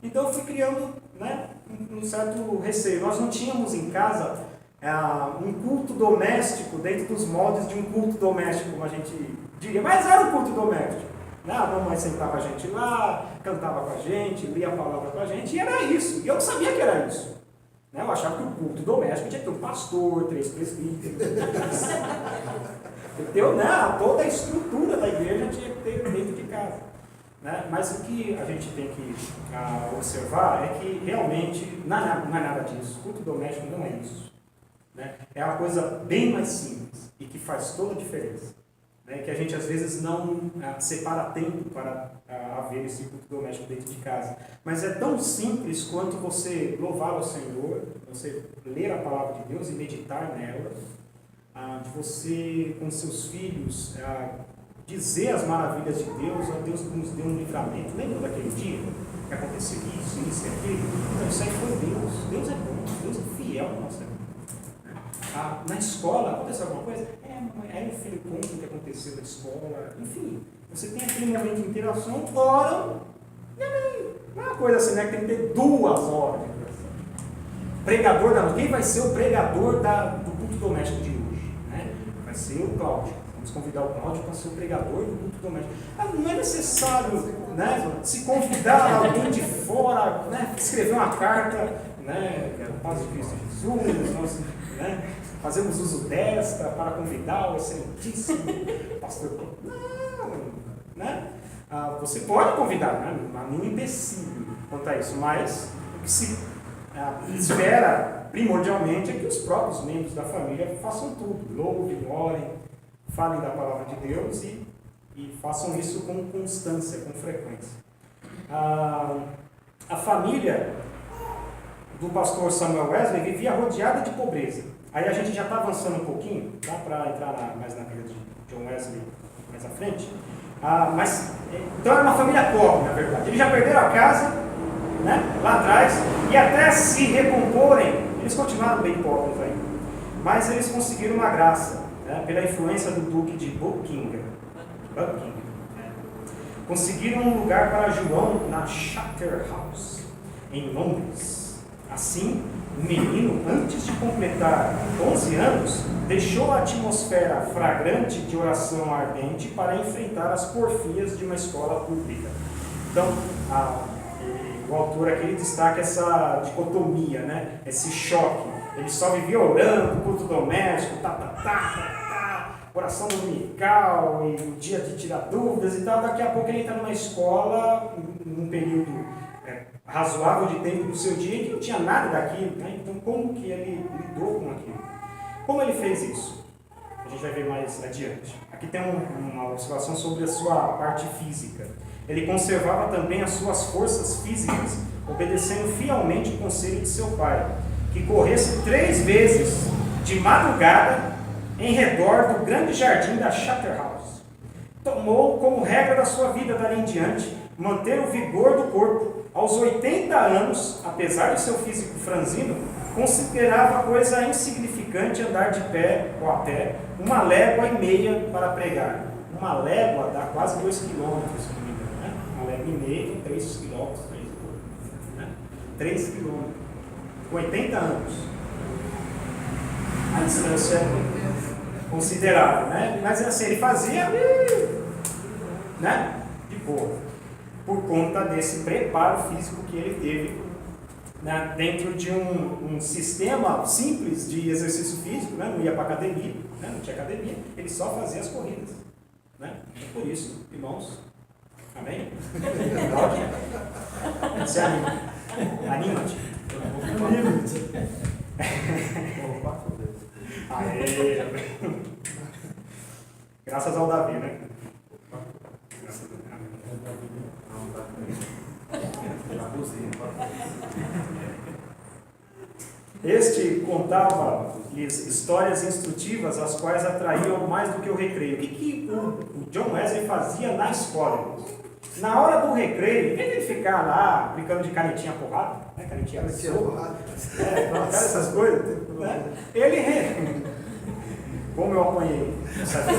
Então, eu fui criando, né, um certo receio. Nós não tínhamos em casa um culto doméstico dentro dos moldes de um culto doméstico, como a gente diria, mas era um culto doméstico. A mamãe sentava a gente lá, cantava com a gente, lia a palavra com a gente, e era isso. E eu não sabia que era isso. Eu achava que o culto doméstico tinha que ter um pastor, 3 presbíteros. Toda a estrutura da igreja tinha que ter dentro de casa. Mas o que a gente tem que observar é que realmente não é nada disso. O culto doméstico não é isso. É uma coisa bem mais simples e que faz toda a diferença. Que a gente às vezes não separa tempo para haver esse culto doméstico dentro de casa. Mas é tão simples quanto você louvar ao Senhor, você ler a palavra de Deus e meditar nela, de você com seus filhos dizer as maravilhas de Deus, Deus nos deu um livramento. Lembra daquele dia que aconteceu isso e aquilo? Então isso aí foi Deus. Deus é bom, Deus é fiel na nossa vida. Na escola, aconteceu alguma coisa? Aí o filho conta o que aconteceu na escola, enfim, você tem aquele momento de interação, oram, e amém. Não é uma coisa assim, que tem que ter 2 horas de interação. Pregador quem vai ser o pregador do culto doméstico de hoje? Vai ser o Cláudio. Vamos convidar o Cláudio para ser o pregador do culto doméstico. Não é necessário se convidar alguém de fora, escrever uma carta, paz de Cristo Jesus, nós, fazemos uso desta para convidar o excelentíssimo pastor. Não, você pode convidar, não há nenhum empecilho quanto a isso, mas o que se espera primordialmente é que os próprios membros da família façam tudo, louvem, orem, falem da palavra de Deus e façam isso com constância, com frequência. A família do pastor Samuel Wesley vivia rodeada de pobreza. Aí a gente já está avançando um pouquinho, tá? Para entrar mais na vida de John Wesley mais à frente. Então era uma família pobre, na verdade. Eles já perderam a casa, lá atrás, e até se recomporem, eles continuaram bem pobres ainda. Mas eles conseguiram uma graça, pela influência do Duque de Buckingham. Conseguiram um lugar para João na Charterhouse, em Londres. Assim, o menino, antes de completar 11 anos, deixou a atmosfera fragrante de oração ardente para enfrentar as porfias de uma escola pública. Então, o autor aqui destaca essa dicotomia, esse choque. Ele só vivia orando, culto doméstico, oração dominical, e o dia de tirar dúvidas e tal. Daqui a pouco ele está numa escola, num período razoável de tempo do seu dia, que não tinha nada daquilo, Então como que ele lidou com aquilo? Como ele fez isso? A gente vai ver mais adiante. Aqui tem uma observação sobre a sua parte física. Ele conservava também as suas forças físicas, obedecendo fielmente o conselho de seu pai, que corresse 3 vezes de madrugada em redor do grande jardim da Charterhouse. Tomou como regra da sua vida dali em diante manter o vigor do corpo. Aos 80 anos, apesar de seu físico franzino, considerava coisa insignificante andar de pé ou a pé 1,5 léguas para pregar. 1 légua dá quase 2 quilômetros, se não me engano, 1 légua Bairro Mineiro, 3 quilômetros, 3 quilômetros, com 80 anos. A distância é considerável, né? Mas assim, ele fazia, né? De boa, por conta desse preparo físico que ele teve, né? Dentro de um sistema simples de exercício físico, né? Não ia para academia, né? Não tinha academia, ele só fazia as corridas, né? Por isso, irmãos, amém? Se anima. Anima-te. Aê. Graças ao Davi, né? Graças a Deus. Este contava-lhes histórias instrutivas, as quais atraíam mais do que o recreio. O que o John Wesley fazia na escola, irmãos? Na hora do recreio, em vez de ele ficar lá brincando de canetinha porrada, né? Canetinha porrada, essas coisas, né? Ele. Como eu apanhei, sabe?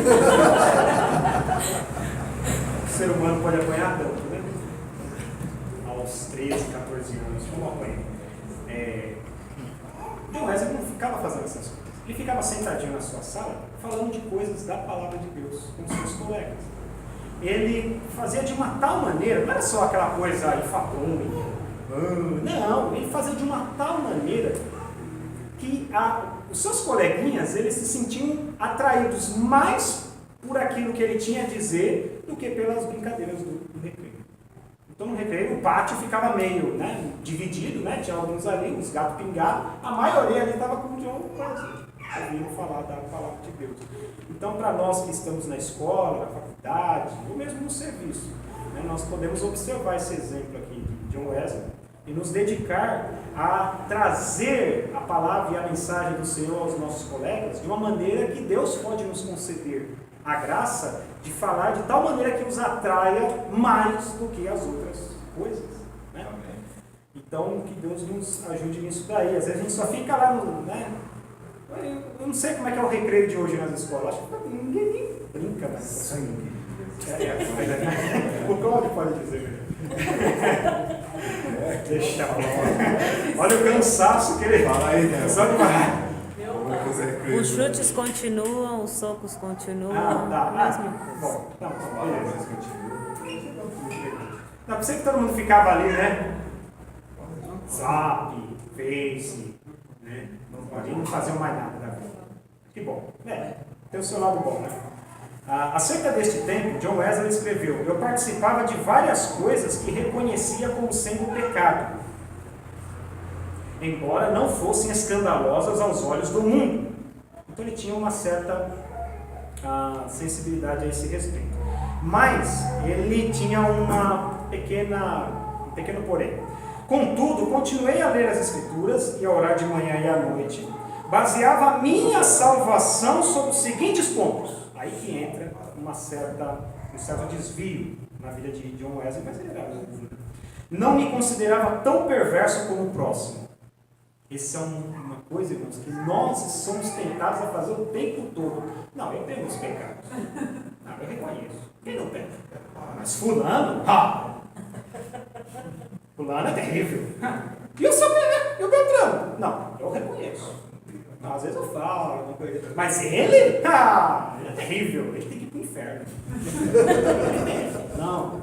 O ser humano pode apanhar tanto, né? Aos 13, 14 anos, como eu apanhei. John Wesley não ficava fazendo essas coisas. Ele ficava sentadinho na sua sala, falando de coisas da palavra de Deus com seus colegas. Ele fazia de uma tal maneira, não era só aquela coisa infatume, não, ele fazia de uma tal maneira que os seus coleguinhas, eles se sentiam atraídos mais por aquilo que ele tinha a dizer do que pelas brincadeiras do recreio. Então no recreio o pátio ficava meio, né, dividido, né, tinha alguns ali, os gatos pingados, a maioria ali estava com o John Wesley, ouvindo falar da palavra de Deus. Então, para nós que estamos na escola, na faculdade, ou mesmo no serviço, né, nós podemos observar esse exemplo aqui de John Wesley e nos dedicar a trazer a palavra e a mensagem do Senhor aos nossos colegas de uma maneira que Deus pode nos conceder a graça de falar de tal maneira que os atraia mais do que as outras coisas, né? Então, que Deus nos ajude nisso daí. Às vezes a gente só fica lá no... né? Eu não sei como é que é o recreio de hoje nas escolas. Acho que ninguém nem brinca mais. O Cláudio pode dizer. Deixa eu... Olha o cansaço que ele fala aí, né? Só de os chutes continuam, os socos continuam. Mesma coisa. Bom, tá bom, beleza. Não, pensei que todo mundo ficava ali, né? Zap, Face, né? Não faziam mais nada da vida. Que bom. Tem o seu lado bom, né? Acerca deste tempo, John Wesley escreveu: eu participava de várias coisas que reconhecia como sendo pecado, embora não fossem escandalosas aos olhos do mundo. Então ele tinha uma certa sensibilidade a esse respeito. Mas ele tinha um pequeno porém. Contudo, continuei a ler as Escrituras e a orar de manhã e à noite. Baseava a minha salvação sobre os seguintes pontos. Aí que entra um certo desvio na vida de John Wesley, mas ele era novo. Não me considerava tão perverso como o próximo. Essa é uma coisa, irmãos, que nós somos tentados a fazer o tempo todo. Não, eu tenho os pecados. Não, eu reconheço. Quem não tem? Mas fulano, fulano é terrível. E o Beltrano? Não, eu reconheço. Não, às vezes eu falo, mas ele é terrível. Ele tem que ir para o inferno. Não.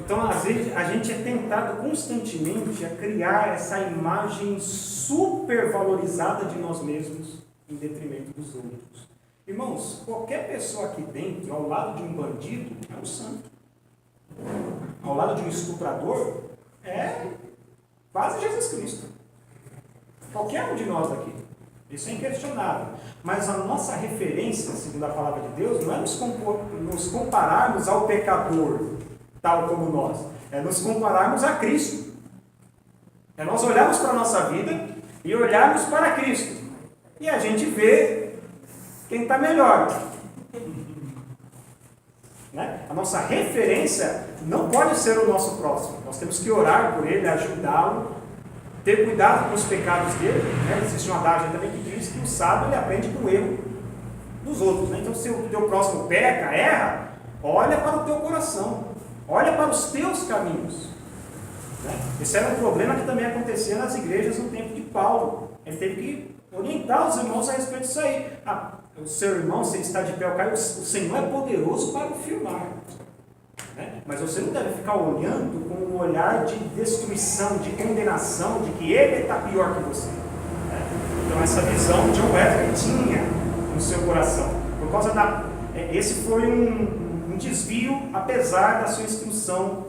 Então, às vezes, a gente é tentado constantemente a criar essa imagem supervalorizada de nós mesmos em detrimento dos outros. Irmãos, qualquer pessoa aqui dentro, ao lado de um bandido, é um santo. Ao lado de um estuprador, é quase Jesus Cristo. Qualquer um de nós aqui. Isso é inquestionável. Mas a nossa referência, segundo a palavra de Deus, não é nos compararmos ao pecador, tal como nós. É nos compararmos a Cristo. É nós olharmos para a nossa vida e olharmos para Cristo. E a gente vê quem está melhor. Né? A nossa referência não pode ser o nosso próximo. Nós temos que orar por ele, ajudá-lo, ter cuidado com os pecados dele. Né? Existe uma adagem também que diz que o sábio ele aprende com o erro dos outros. Né? Então, se o teu próximo peca, erra, olha para o teu coração. olha para os teus caminhos. Né? Esse era um problema que também acontecia nas igrejas no tempo de Paulo. Ele teve que orientar os irmãos a respeito disso aí. O seu irmão, se ele está de pé ou cai, o Senhor é poderoso para o firmar. Né? Mas você não deve ficar olhando com um olhar de destruição, de condenação, de que ele está pior que você. Né? Então essa visão John Wesley tinha no seu coração. Por causa da... Esse foi um desvio, apesar da sua instrução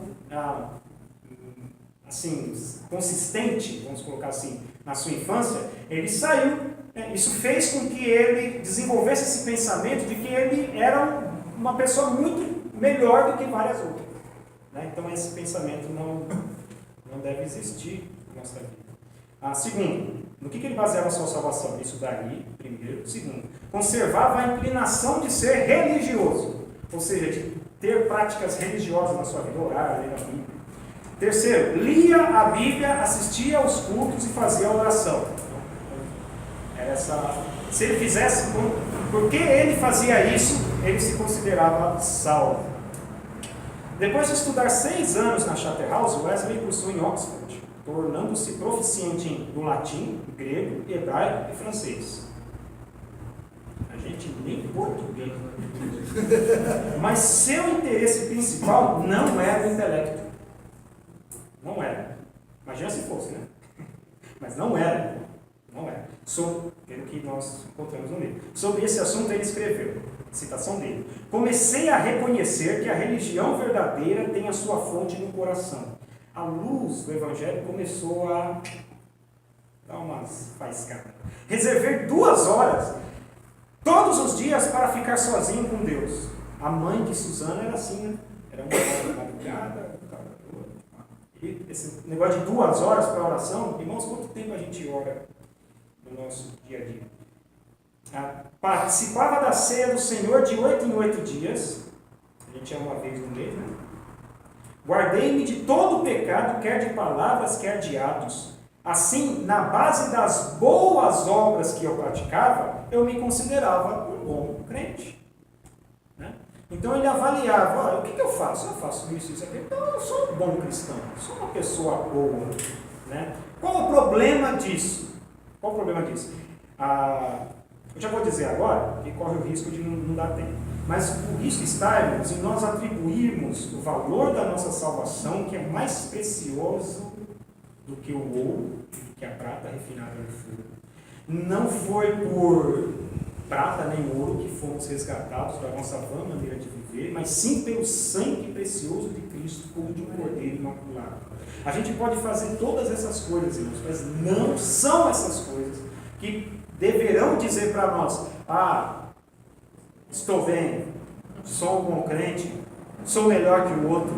assim, consistente, vamos colocar assim, na sua infância. Ele saiu. Isso fez com que ele desenvolvesse esse pensamento de que ele era uma pessoa muito melhor do que várias outras. Né? Então esse pensamento não deve existir na nossa vida. Segundo, no que ele baseava a sua salvação? Isso daí, primeiro. Segundo, conservava a inclinação de ser religioso, ou seja, de ter práticas religiosas na sua vida, orar, ler a Bíblia. Terceiro, lia a Bíblia, assistia aos cultos e fazia a oração. Se ele fizesse, porque ele fazia isso, ele se considerava salvo. Depois de estudar 6 anos na Charterhouse, Wesley cursou em Oxford, tornando-se proficiente no latim, grego, hebraico e francês. A gente nem português. Mas seu interesse principal não era o intelecto. Não era. Imagina se fosse, né? Mas não era. Não era. Pelo que nós encontramos no livro. Sobre esse assunto ele escreveu, citação dele: comecei a reconhecer que a religião verdadeira tem a sua fonte no coração. A luz do Evangelho começou a dar umas faiscadas. Reservei 2 horas todos os dias para ficar sozinho com Deus. A mãe de Susana era assim, né? Era uma hora madrugada, e esse negócio de 2 horas para oração, irmãos, quanto tempo a gente ora no nosso dia a dia? Participava da ceia do Senhor de 8 em 8 dias. A gente é uma vez no mês, né? Guardei-me de todo o pecado, quer de palavras, quer de atos. Assim, na base das boas obras que eu praticava, eu me considerava um bom crente. Né? Então ele avaliava: olha, o que eu faço? Eu faço isso, aqui. Então eu sou um bom cristão, sou uma pessoa boa. Né? Qual o problema disso? Qual o problema disso? Eu já vou dizer agora, que corre o risco de não dar tempo. Mas o risco está, irmãos, em nós atribuirmos o valor da nossa salvação, que é mais precioso do que o ouro, do que a prata refinada no fogo. Não foi por prata nem ouro que fomos resgatados da nossa vã maneira de viver, mas sim pelo sangue precioso de Cristo, como de um cordeiro imaculado. A gente pode fazer todas essas coisas, irmãos, mas não são essas coisas que deverão dizer para nós: estou bem, sou um bom crente, sou melhor que o outro,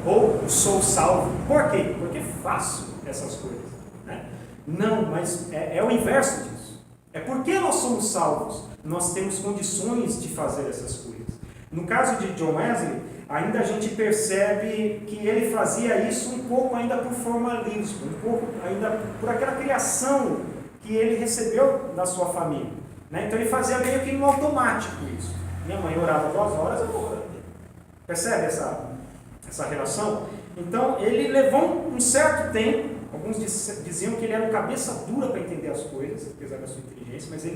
ou sou salvo. Por quê? Porque faço essas coisas. Né? Não, mas é o inverso disso. É porque nós somos salvos, nós temos condições de fazer essas coisas. No caso de John Wesley, ainda a gente percebe que ele fazia isso um pouco ainda por formalismo, um pouco ainda por aquela criação que ele recebeu da sua família. Né? Então ele fazia meio que no automático isso. Minha mãe orava 2 horas, eu vou orar. Percebe essa relação? Então ele levou um certo tempo. Alguns diziam que ele era um cabeça dura para entender as coisas, apesar da sua inteligência, mas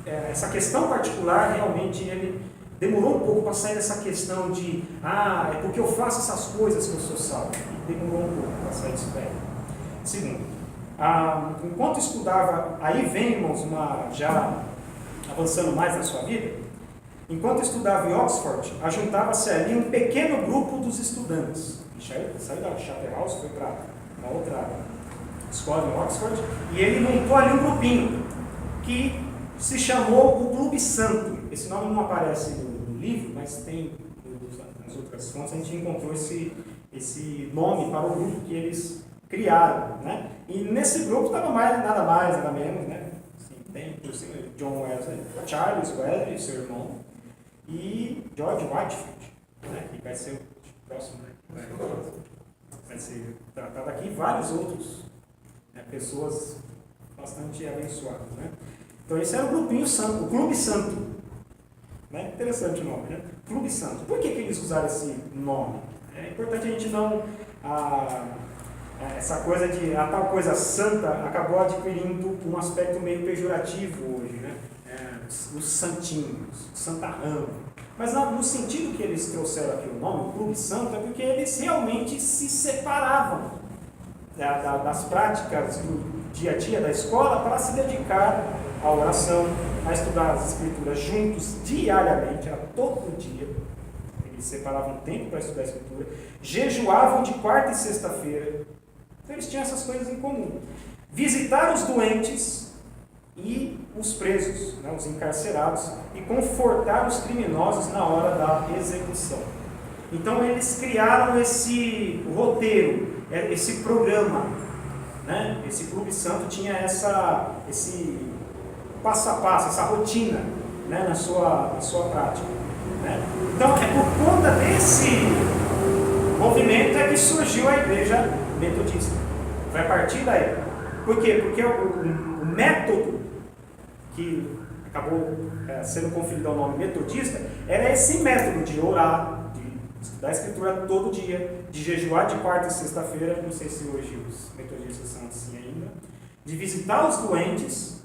essa questão particular, realmente, ele demorou um pouco para sair dessa questão de é porque eu faço essas coisas que eu sou salvo. Demorou um pouco para sair disso daí. Segundo, enquanto estudava, aí vem, irmãos, já avançando mais na sua vida, enquanto estudava em Oxford, ajuntava-se ali um pequeno grupo dos estudantes. Saiu da Charterhouse, foi para uma outra escola em Oxford, e ele montou ali um grupinho que se chamou o Clube Santo. Esse nome não aparece no livro, mas tem nas outras fontes, a gente encontrou esse nome para o grupo que eles criaram. Né? E nesse grupo estava nada mais, nada menos, né? Assim, tem John Wesley, Charles Wesley, seu irmão, e George Whitefield, né? Que vai ser o próximo, né? Vai ser tratado aqui, vários outros, né? Pessoas bastante abençoadas. Né? Então esse era o grupinho santo, o Clube Santo. Né? Interessante o nome, né? Clube Santo. Por que eles usaram esse nome? É importante a gente não... essa coisa de a tal coisa santa acabou adquirindo um aspecto meio pejorativo hoje, né? Os santinhos, o santarrão. Mas no sentido que eles trouxeram aqui o nome, o Clube Santo, é porque eles realmente se separavam das práticas do dia a dia da escola para se dedicar à oração, a estudar as Escrituras juntos diariamente, era todo dia. Eles separavam tempo para estudar a Escritura, jejuavam de quarta e sexta-feira. Então eles tinham essas coisas em comum. Visitar os doentes e os presos, né, os encarcerados, e confortar os criminosos na hora da execução. Então eles criaram esse roteiro, esse programa, né? Esse Clube Santo tinha esse passo a passo, essa rotina, né, na sua prática. Né? Então é por conta desse movimento é que surgiu a igreja metodista. Vai partir daí. Por quê? Porque o método que acabou sendo conferido ao nome metodista era esse método de orar, de estudar a Escritura todo dia, de jejuar de quarta e sexta-feira, não sei se hoje os metodistas são assim ainda, de visitar os doentes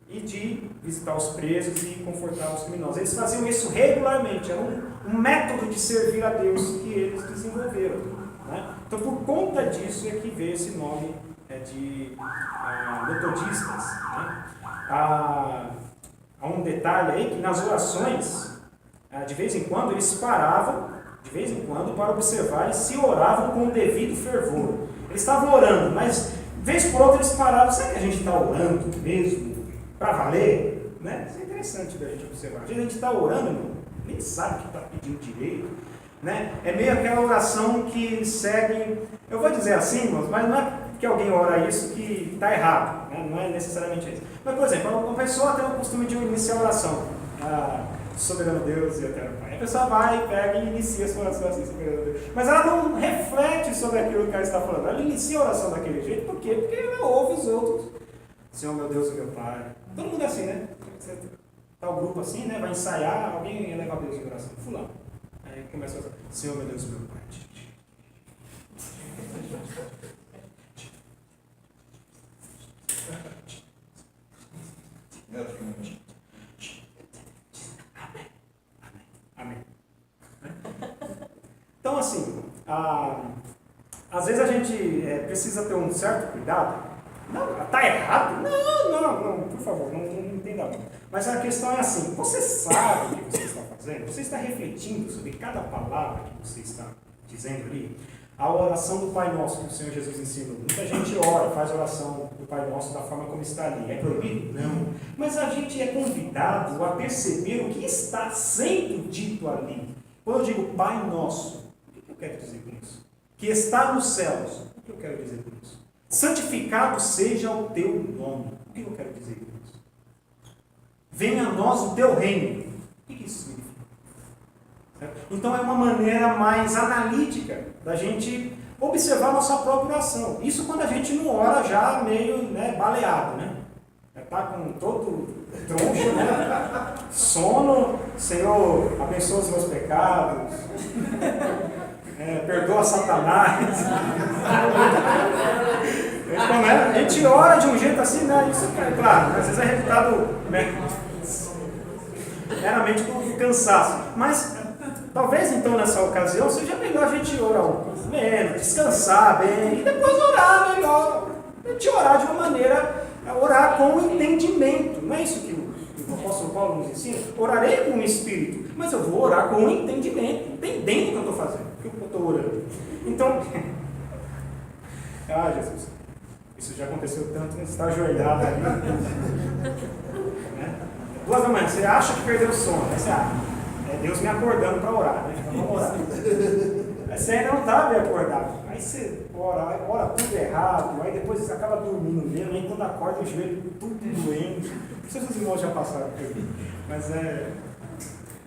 e de visitar os presos e confortar os criminosos. Eles faziam isso regularmente, era um método de servir a Deus que eles desenvolveram. Né? Então, por conta disso é que veio esse nome de metodistas. Né? Há um detalhe aí que nas orações, de vez em quando, eles paravam, de vez em quando, para observar e se oravam com o devido fervor. Eles estavam orando, mas, de vez por outra, eles paravam. Será que a gente está orando mesmo? Para valer? Né? Isso é interessante da gente observar. Às vezes a gente está orando, nem sabe que está pedindo direito. Né? É meio aquela oração que segue, eu vou dizer assim, mas não é que alguém ora isso que está errado, né? Não é necessariamente isso. Mas, por exemplo, uma pessoa tem o costume de iniciar a oração, soberano Deus e eterno Pai. A pessoa vai, pega e inicia a sua oração assim, soberano Deus. Mas ela não reflete sobre aquilo que ela está falando. Ela inicia a oração daquele jeito, por quê? Porque ela ouve os outros. Senhor, meu Deus e meu Pai. Todo mundo é assim, né? Está o grupo assim, né? Vai ensaiar, alguém ia levar Deus em oração. Fulano. Aí começa a dizer, Senhor, meu Deus e meu Pai. Amém. Então, assim, às vezes a gente precisa ter um certo cuidado. Não, está errado? Não, por favor, não entenda mal. Mas a questão é assim, você sabe o que você está fazendo? Você está refletindo sobre cada palavra que você está dizendo ali? A oração do Pai Nosso que o Senhor Jesus ensinou. Muita gente ora, faz a oração do Pai Nosso da forma como está ali. É proibido? Não. Mas a gente é convidado a perceber o que está sendo dito ali. Quando eu digo Pai Nosso, o que eu quero dizer com isso? Que está nos céus, o que eu quero dizer com isso? Santificado seja o teu nome. O que eu quero dizer com isso? Venha a nós o teu reino. O que isso significa? Certo? Então é uma maneira mais analítica da gente observar a nossa própria oração. Isso quando a gente não ora já meio baleado, né? Está com todo troncho, né? Sono, Senhor, abençoa os meus pecados, perdoa Satanás. A gente ora de um jeito assim, né? Isso é claro, às vezes é resultado meramente do cansaço. Mas talvez então nessa ocasião seja melhor a gente orar um pouco menos, descansar bem e depois orar melhor. A gente orar de uma maneira, orar com entendimento. Não é isso que o apóstolo Paulo nos ensina? Orarei com o Espírito, mas eu vou orar com entendimento, entendendo o que eu estou fazendo, o que eu estou orando. Então, Jesus, isso já aconteceu tanto, você está ajoelhado ali. Né? 2 da manhã, você acha que perdeu o sono, aí você é Deus me acordando para orar, né? Então vamos orar. Aí você ainda não está bem acordado, aí você ora tudo errado, aí depois você acaba dormindo mesmo, aí quando acorda o joelho tudo doente. Não sei se os irmãos já passaram por isso, mas é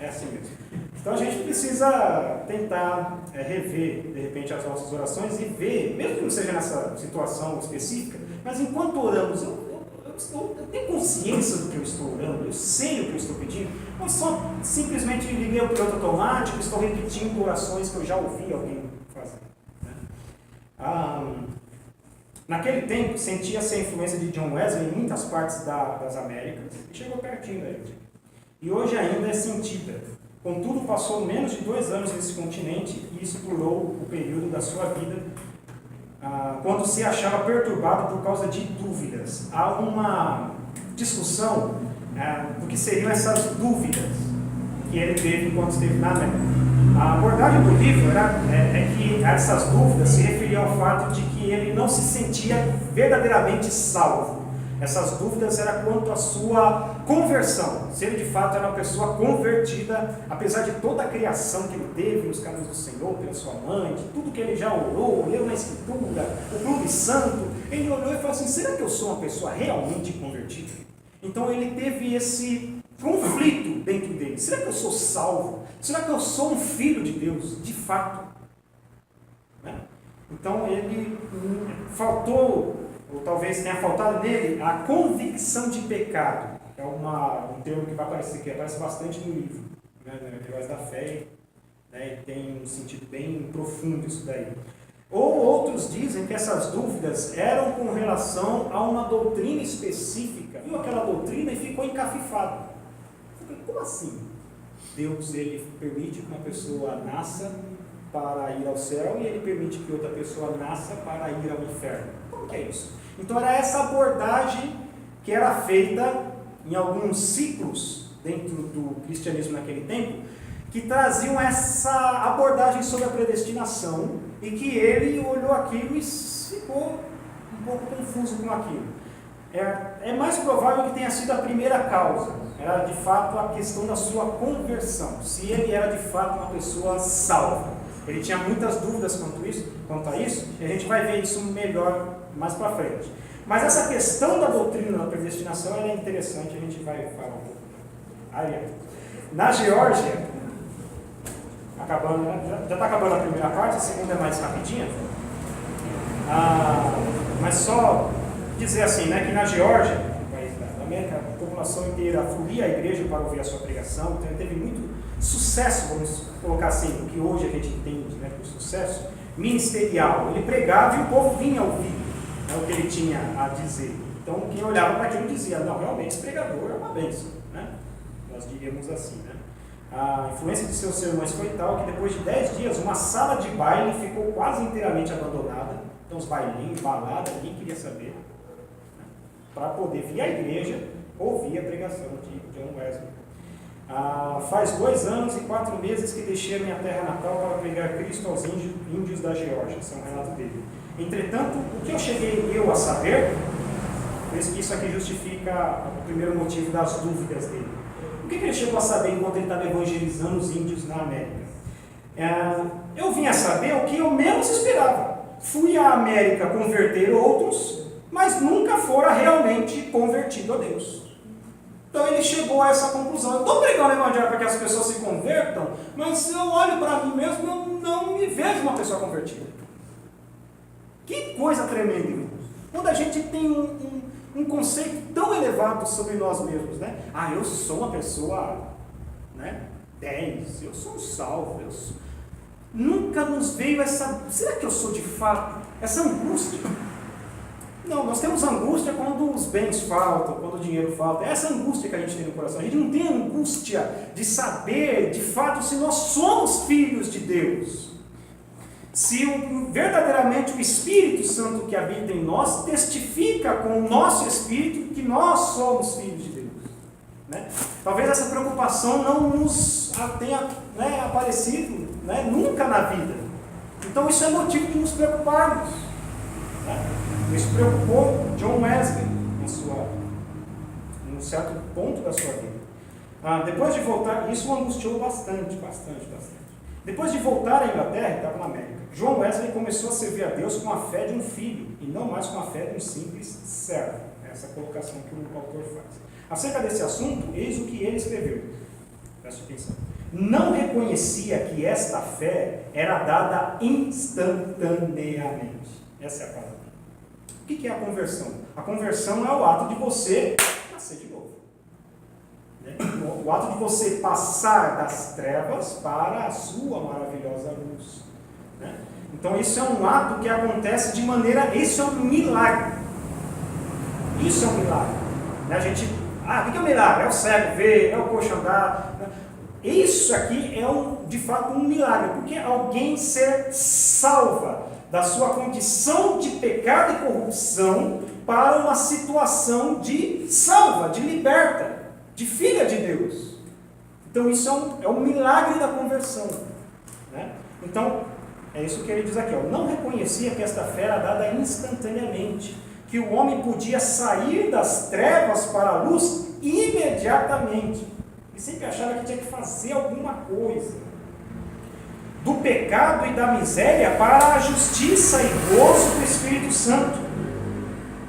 assim mesmo. Então a gente precisa tentar rever, de repente, as nossas orações e ver, mesmo que não seja nessa situação específica, mas enquanto oramos, eu eu tenho consciência do que eu estou orando, eu sei o que eu estou pedindo, ou só simplesmente liguei o piloto automático, estou repetindo orações que eu já ouvi alguém fazer. Né? Naquele tempo, sentia-se a influência de John Wesley em muitas partes das Américas, e chegou pertinho da gente. E hoje ainda é sentida. Contudo, passou menos de 2 anos nesse continente e isso durou o período da sua vida, quando se achava perturbado por causa de dúvidas. Há uma discussão do que seriam essas dúvidas que ele teve enquanto esteve na América. A abordagem do livro é que essas dúvidas se referiam ao fato de que ele não se sentia verdadeiramente salvo. Essas dúvidas eram quanto à sua conversão, se ele de fato era uma pessoa convertida, apesar de toda a criação que ele teve nos caminhos do Senhor, pela sua mãe, de tudo que ele já orou, leu na Escritura, o Clube Santo, ele olhou e falou assim, será que eu sou uma pessoa realmente convertida? Então ele teve esse conflito dentro dele, será que eu sou salvo? Será que eu sou um filho de Deus, de fato? Né? Então ele faltou, ou talvez tenha faltado nele, a convicção de pecado. É um termo que vai aparecer, que aparece bastante no livro, né, Heróis da Fé, né, e tem um sentido bem profundo isso daí. Ou outros dizem que essas dúvidas eram com relação a uma doutrina específica, viu aquela doutrina e ficou encafifado. Como assim? Deus, ele permite que uma pessoa nasça para ir ao céu e ele permite que outra pessoa nasça para ir ao inferno. Como que é isso? Então era essa abordagem que era feita em alguns ciclos dentro do cristianismo naquele tempo, que traziam essa abordagem sobre a predestinação e que ele olhou aquilo e ficou um pouco confuso com aquilo. É mais provável que tenha sido a primeira causa, era de fato a questão da sua conversão, se ele era de fato uma pessoa salva. Ele tinha muitas dúvidas quanto a isso, e a gente vai ver isso melhor mais para frente. Mas essa questão da doutrina da predestinação é interessante, a gente vai falar um pouco. Aí, na Geórgia, acabando, já está acabando a primeira parte, a segunda é mais rapidinha. Mas só dizer assim, né, que na Geórgia, no país da América, a população inteira fluía à igreja para ouvir a sua pregação, então ele teve muito sucesso, vamos colocar assim, o que hoje a gente entende, né, por sucesso, ministerial. Ele pregava e o povo vinha ouvir o que ele tinha a dizer. Então, quem olhava para aquilo dizia, não, realmente, esse pregador é uma bênção, né? Nós diríamos assim, né? A influência de seus sermões foi tal que depois de 10 dias, uma sala de baile ficou quase inteiramente abandonada. Então, os bailinhos, balada, ninguém queria saber, né? Para poder vir à igreja, ouvir a pregação de John Wesley. Faz 2 anos e 4 meses que deixei a minha terra natal para pregar Cristo aos índios da Geórgia, esse é um relato dele. Entretanto, o que eu cheguei a saber, por isso que isso aqui justifica o primeiro motivo das dúvidas dele. O que ele chegou a saber enquanto ele estava evangelizando os índios na América? Eu vim a saber o que eu menos esperava. Fui à América converter outros, mas nunca fora realmente convertido a Deus. Então ele chegou a essa conclusão. Eu estou pregando o evangelho para que as pessoas se convertam, mas se eu olho para mim mesmo, eu não me vejo uma pessoa convertida. Que coisa tremenda, irmãos. Quando a gente tem um conceito tão elevado sobre nós mesmos, né? Eu sou uma pessoa, né, 10, eu sou um salvo, nunca nos veio essa, será que eu sou de fato? Essa angústia. Não, nós temos angústia quando os bens faltam, quando o dinheiro falta. É essa angústia que a gente tem no coração. A gente não tem angústia de saber, de fato, se nós somos filhos de Deus. Se verdadeiramente o Espírito Santo que habita em nós testifica com o nosso Espírito que nós somos filhos de Deus. Né? Talvez essa preocupação não nos tenha, né, aparecido, né, nunca na vida. Então isso é motivo de nos preocuparmos. Né? Isso preocupou John Wesley em um certo ponto da sua vida. Depois de voltar, isso o angustiou bastante. Depois de voltar à Inglaterra, ele estava na América, John Wesley começou a servir a Deus com a fé de um filho, e não mais com a fé de um simples servo. Essa colocação que o autor faz. Acerca desse assunto, eis o que ele escreveu. Preste atenção. Não reconhecia que esta fé era dada instantaneamente. Essa é a palavra. O que é a conversão? A conversão é o ato de você nascer de novo. O ato de você passar das trevas para a sua maravilhosa luz. Então isso é um ato que acontece de maneira... Isso é um milagre. Isso é um milagre. A gente... o que é um milagre? É o cego ver, é o coxo andar. Isso aqui é de fato um milagre, porque alguém ser salva da sua condição de pecado e corrupção para uma situação de salva, de liberta, de filha de Deus. Então isso é um milagre da conversão. Então, é isso que ele diz aqui. Não reconhecia que esta fé era dada instantaneamente, que o homem podia sair das trevas para a luz imediatamente. E sempre achava que tinha que fazer alguma coisa. Do pecado e da miséria para a justiça e gozo do Espírito Santo.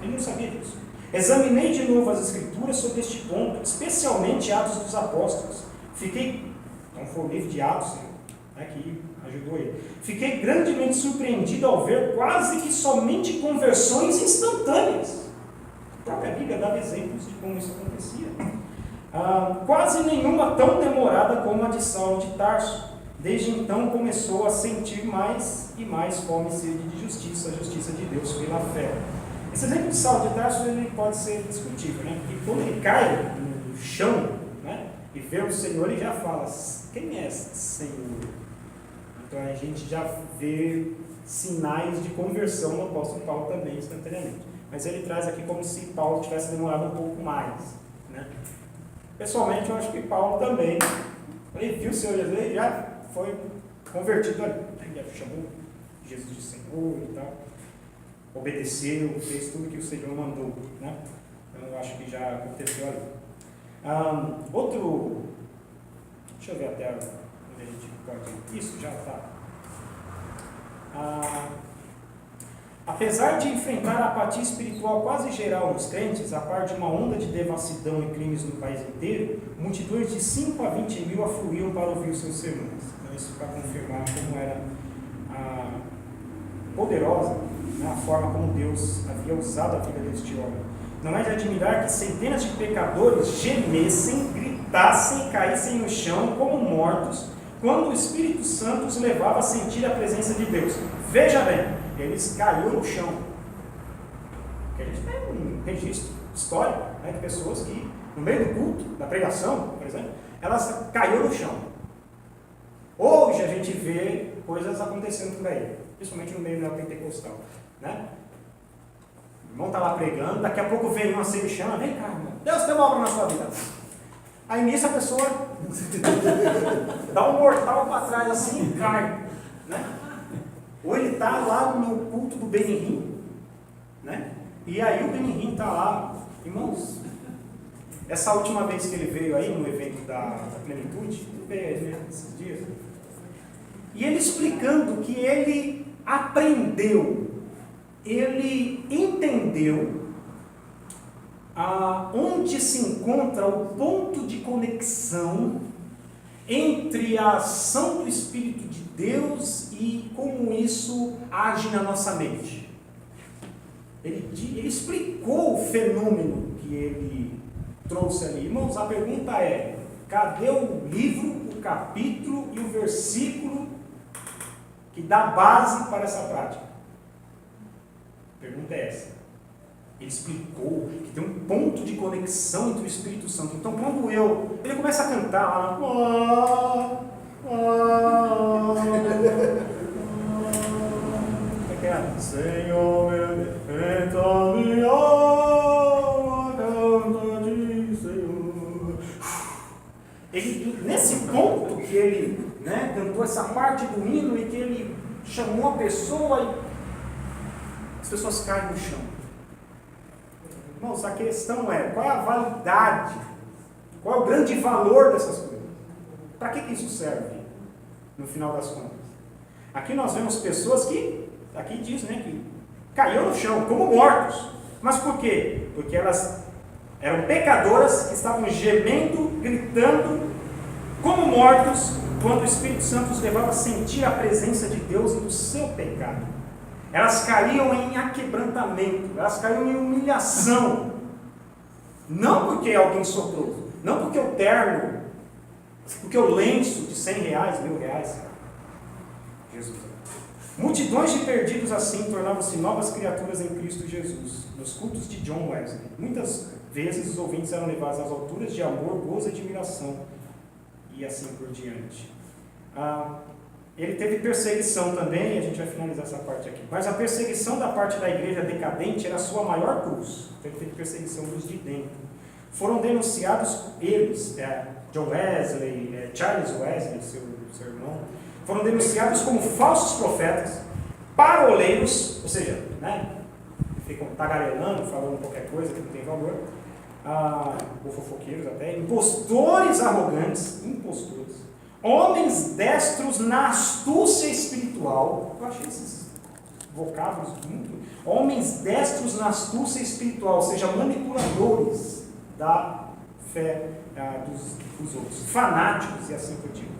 Ele não sabia disso. Examinei de novo as Escrituras sobre este ponto, especialmente Atos dos Apóstolos. Então foi o livro de Atos, que ajudou ele. Fiquei grandemente surpreendido ao ver quase que somente conversões instantâneas. A própria Bíblia dava exemplos de como isso acontecia. Quase nenhuma tão demorada como a de Saulo de Tarso. Desde então começou a sentir mais e mais fome e sede de justiça, a justiça de Deus pela fé. Esse exemplo de Saulo de Tarso ele pode ser discutível, porque quando ele cai no chão, e vê o Senhor, ele já fala: quem é esse Senhor? Então a gente já vê sinais de conversão no apóstolo Paulo também instantaneamente. Mas ele traz aqui como se Paulo tivesse demorado um pouco mais. Pessoalmente, eu acho que Paulo também, ele viu o Senhor Jesus, ele já foi convertido ali. Ele já chamou Jesus de Senhor e tal. Obedeceu, fez tudo que o Senhor mandou. Então eu acho que já aconteceu ali. Deixa eu ver até onde a gente pode... Isso, já está. Apesar de enfrentar a apatia espiritual quase geral nos crentes, a par de uma onda de devassidão e crimes no país inteiro, multidões de 5 a 20 mil afluíam para ouvir os seus sermões. Então, isso para confirmar como era poderosa, a forma como Deus havia usado a vida deste homem. Não é de admirar que centenas de pecadores gemessem, gritassem e caíssem no chão como mortos, quando o Espírito Santo os levava a sentir a presença de Deus. Veja bem, eles caíram no chão. Porque a gente tem um registro histórico de pessoas que, no meio do culto, da pregação, por exemplo, elas caíram no chão. Hoje a gente vê coisas acontecendo por aí, principalmente no meio neopentecostal. O irmão está lá pregando, daqui a pouco vem um assim e chama: vem cá, irmão, Deus tem uma obra na sua vida. Aí nisso a pessoa dá um mortal para trás assim e cai. Ou ele está lá no culto do Benihim, e aí o Benihim está lá. Irmãos, essa última vez que ele veio aí no evento da plenitude, ele veio aí esses dias, e ele explicando que ele aprendeu, ele entendeu onde se encontra o ponto de conexão entre a ação do Espírito de Deus e como isso age na nossa mente. Ele explicou o fenômeno que ele trouxe ali. Irmãos, a pergunta é: cadê o livro, o capítulo e o versículo que dá base para essa prática? A pergunta é essa. Ele explicou que tem um ponto de conexão entre o Espírito Santo. Então, quando ele começa a cantar lá, Senhor, meu defeito, minha alma canta de Senhor. Nesse ponto que ele cantou essa parte do hino e que ele chamou a pessoa e as pessoas caem no chão. Irmãos, a questão é: qual é a validade? Qual é o grande valor dessas coisas? Para que isso serve, no final das contas? Aqui nós vemos pessoas que, aqui diz, que caíram no chão, como mortos. Mas por quê? Porque elas eram pecadoras que estavam gemendo, gritando, como mortos, quando o Espírito Santo os levava a sentir a presença de Deus e do seu pecado. Elas caíam em aquebrantamento, elas caíam em humilhação. Não porque alguém soprou, não porque o terno, porque o lenço de R$100, R$1.000. Jesus. Multidões de perdidos assim tornavam-se novas criaturas em Cristo Jesus. Nos cultos de John Wesley, muitas vezes os ouvintes eram levados às alturas de amor, gozo e admiração, e assim por diante. Ele teve perseguição também, e a gente vai finalizar essa parte aqui. Mas a perseguição da parte da igreja decadente era a sua maior cruz. Então ele teve perseguição dos de dentro. Foram denunciados eles, John Wesley, Charles Wesley, seu irmão, foram denunciados como falsos profetas, paroleiros, ou seja, ficam tagarelando, falando qualquer coisa que não tem valor, ou fofoqueiros até, impostores arrogantes, homens destros na astúcia espiritual. Eu achei esses vocábulos muito. Homens destros na astúcia espiritual, ou seja, manipuladores da fé dos outros, fanáticos e assim por diante.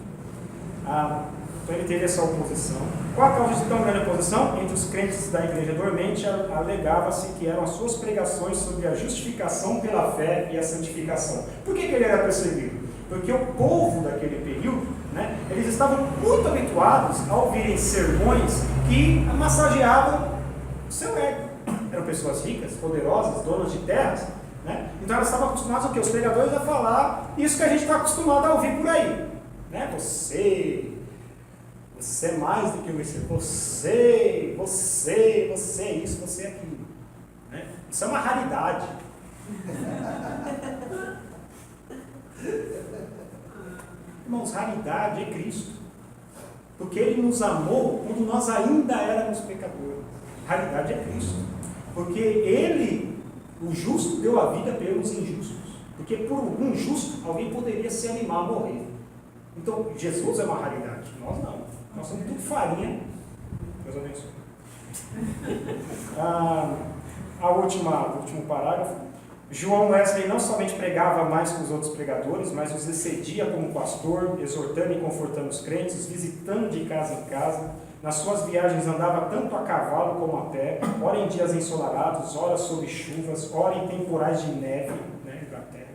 Então ele teve essa oposição. Qual a causa de tão grande oposição? Entre os crentes da igreja dormente, alegava-se que eram as suas pregações sobre a justificação pela fé e a santificação. Por que ele era perseguido? Porque o povo daquele período, eles estavam muito habituados a ouvirem sermões que massageavam o seu ego. Eram pessoas ricas, poderosas, donas de terras, então elas estavam acostumadas ao quê? Os pregadores a falar isso que a gente está acostumado a ouvir por aí. Você é mais do que o Messias. Você é isso, você é aquilo. Isso é uma raridade. Irmãos, raridade é Cristo. Porque Ele nos amou quando nós ainda éramos pecadores. Raridade é Cristo. Porque Ele, o justo, deu a vida pelos injustos. Porque por um justo, alguém poderia se animar a morrer. Então, Jesus é uma raridade. Nós não. Nós somos tudo farinha. Deus abençoe. O último parágrafo. João Wesley não somente pregava mais que os outros pregadores, mas os excedia como pastor, exortando e confortando os crentes, visitando de casa em casa. Nas suas viagens andava tanto a cavalo como a pé, ora em dias ensolarados, ora sob chuvas, ora em temporais de neve, Inglaterra.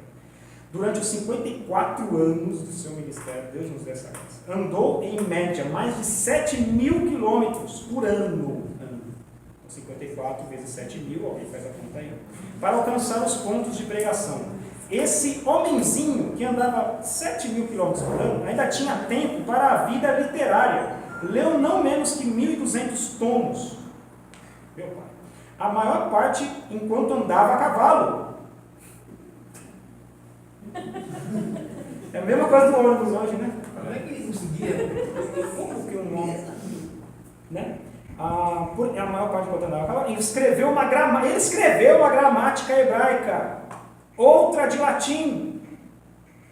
Durante os 54 anos do seu ministério, Deus nos dê essa graça, andou em média mais de 7.000 quilômetros por ano. 54 vezes 7.000, alguém faz a conta aí, para alcançar os pontos de pregação. Esse homenzinho que andava 7.000 quilômetros por ano ainda tinha tempo para a vida literária. Leu não menos que 1.200 tomos. Meu pai. A maior parte enquanto andava a cavalo. É a mesma coisa do ônibus hoje, né? Como é que ele conseguia? Como que um homem, a maior parte enquanto andava a cavalo. Ele escreveu uma gramática hebraica, outra de latim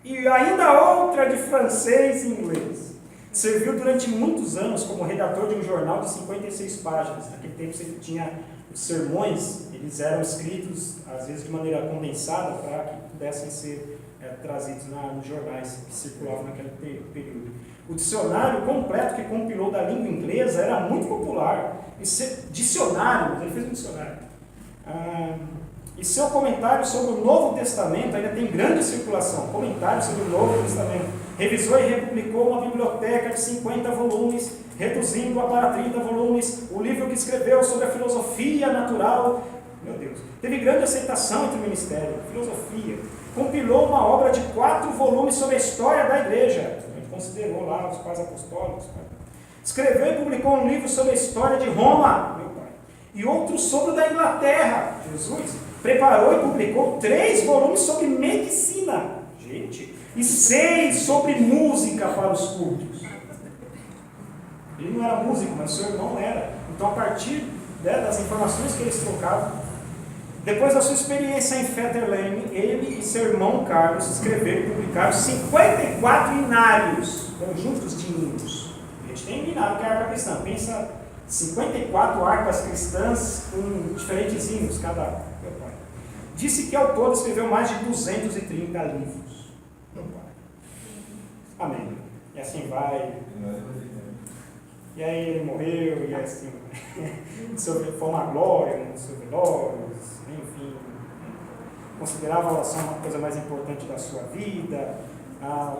e ainda outra de francês e inglês. Serviu durante muitos anos como redator de um jornal de 56 páginas. Naquele tempo você tinha os sermões, eles eram escritos às vezes de maneira condensada para que pudessem ser trazidos nos jornais que circulavam naquele período. O dicionário completo que compilou da língua inglesa era muito popular. Dicionário, ele fez um dicionário. E seu comentário sobre o Novo Testamento ainda tem grande circulação. Comentário sobre o Novo Testamento. Revisou e republicou uma biblioteca de 50 volumes, reduzindo-a para 30 volumes. O livro que escreveu sobre a filosofia natural. Meu Deus. Teve grande aceitação entre o ministério. Filosofia. Compilou uma obra de 4 volumes sobre a história da igreja. A gente considerou lá os pais apostólicos. Escreveu e publicou um livro sobre a história de Roma, meu pai. E outro sobre o da Inglaterra. Jesus. Preparou e publicou 3 volumes sobre medicina. Gente. E 6 sobre música para os cultos. Ele não era músico, mas seu irmão era. Então, a partir das informações que eles trocavam, depois da sua experiência em Fetter Lane, ele e seu irmão Carlos escreveram e publicaram 54 hinários, conjuntos de hinos. A gente tem hinário que é a arca cristã. Pensa 54 harpas cristãs com diferentes hinos, cada meu pai. Disse que ao todo escreveu mais de 230 livros. Meu pai. Amém. E assim vai. E aí ele morreu, e assim, foi uma glória no seu velório, enfim, considerava a oração uma coisa mais importante da sua vida.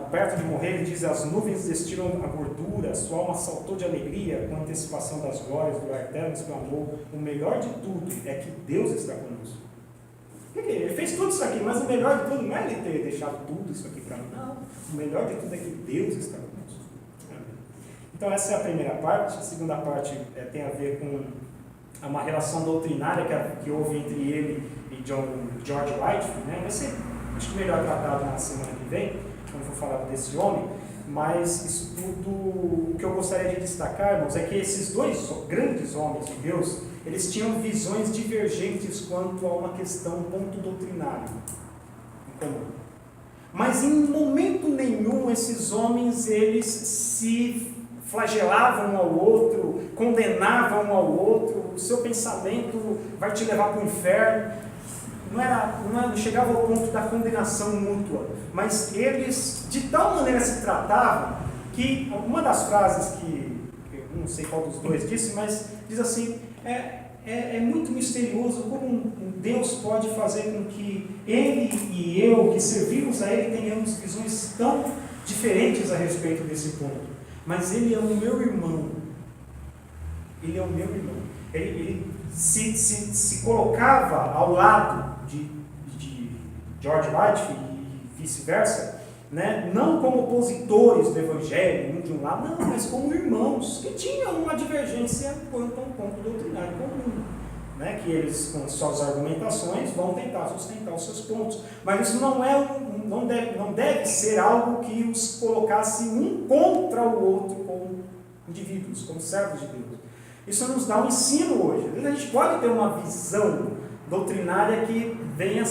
Perto de morrer, ele diz: as nuvens destilam a gordura, sua alma saltou de alegria com a antecipação das glórias do lar eterno, exclamou: o melhor de tudo é que Deus está conosco. Ele fez tudo isso aqui, mas o melhor de tudo não é ele ter deixado tudo isso aqui para mim, não. O melhor de tudo é que Deus está conosco. Então essa é a primeira parte. A segunda parte tem a ver com uma relação doutrinária que houve entre ele e George Whitefield, né? Vai ser, acho que, melhor tratado na semana que vem, quando for falar desse homem. Mas isso tudo, o que eu gostaria de destacar, irmãos, é que esses dois grandes homens de Deus, eles tinham visões divergentes quanto a uma questão, um ponto doutrinário em comum. Mas em momento nenhum esses homens, eles se flagelavam um ao outro, condenavam um ao outro, o seu pensamento vai te levar para o inferno. Não chegava ao ponto da condenação mútua, mas eles de tal maneira se tratavam que uma das frases que eu não sei qual dos dois disse, mas diz assim: é muito misterioso como Deus pode fazer com que ele e eu, que servimos a ele, tenhamos visões tão diferentes a respeito desse ponto. Mas ele é o meu irmão. Ele é o meu irmão. Ele se colocava ao lado de George Whitefield e vice-versa, né? Não como opositores do Evangelho, um de um lado, não, mas como irmãos, que tinham uma divergência quanto a um ponto doutrinário comum, né? Que eles, com suas argumentações, vão tentar sustentar os seus pontos. Mas isso não deve ser algo que os colocasse um contra o outro como indivíduos, como servos de Deus. Isso nos dá um ensino hoje. Às vezes a gente pode ter uma visão doutrinária que venha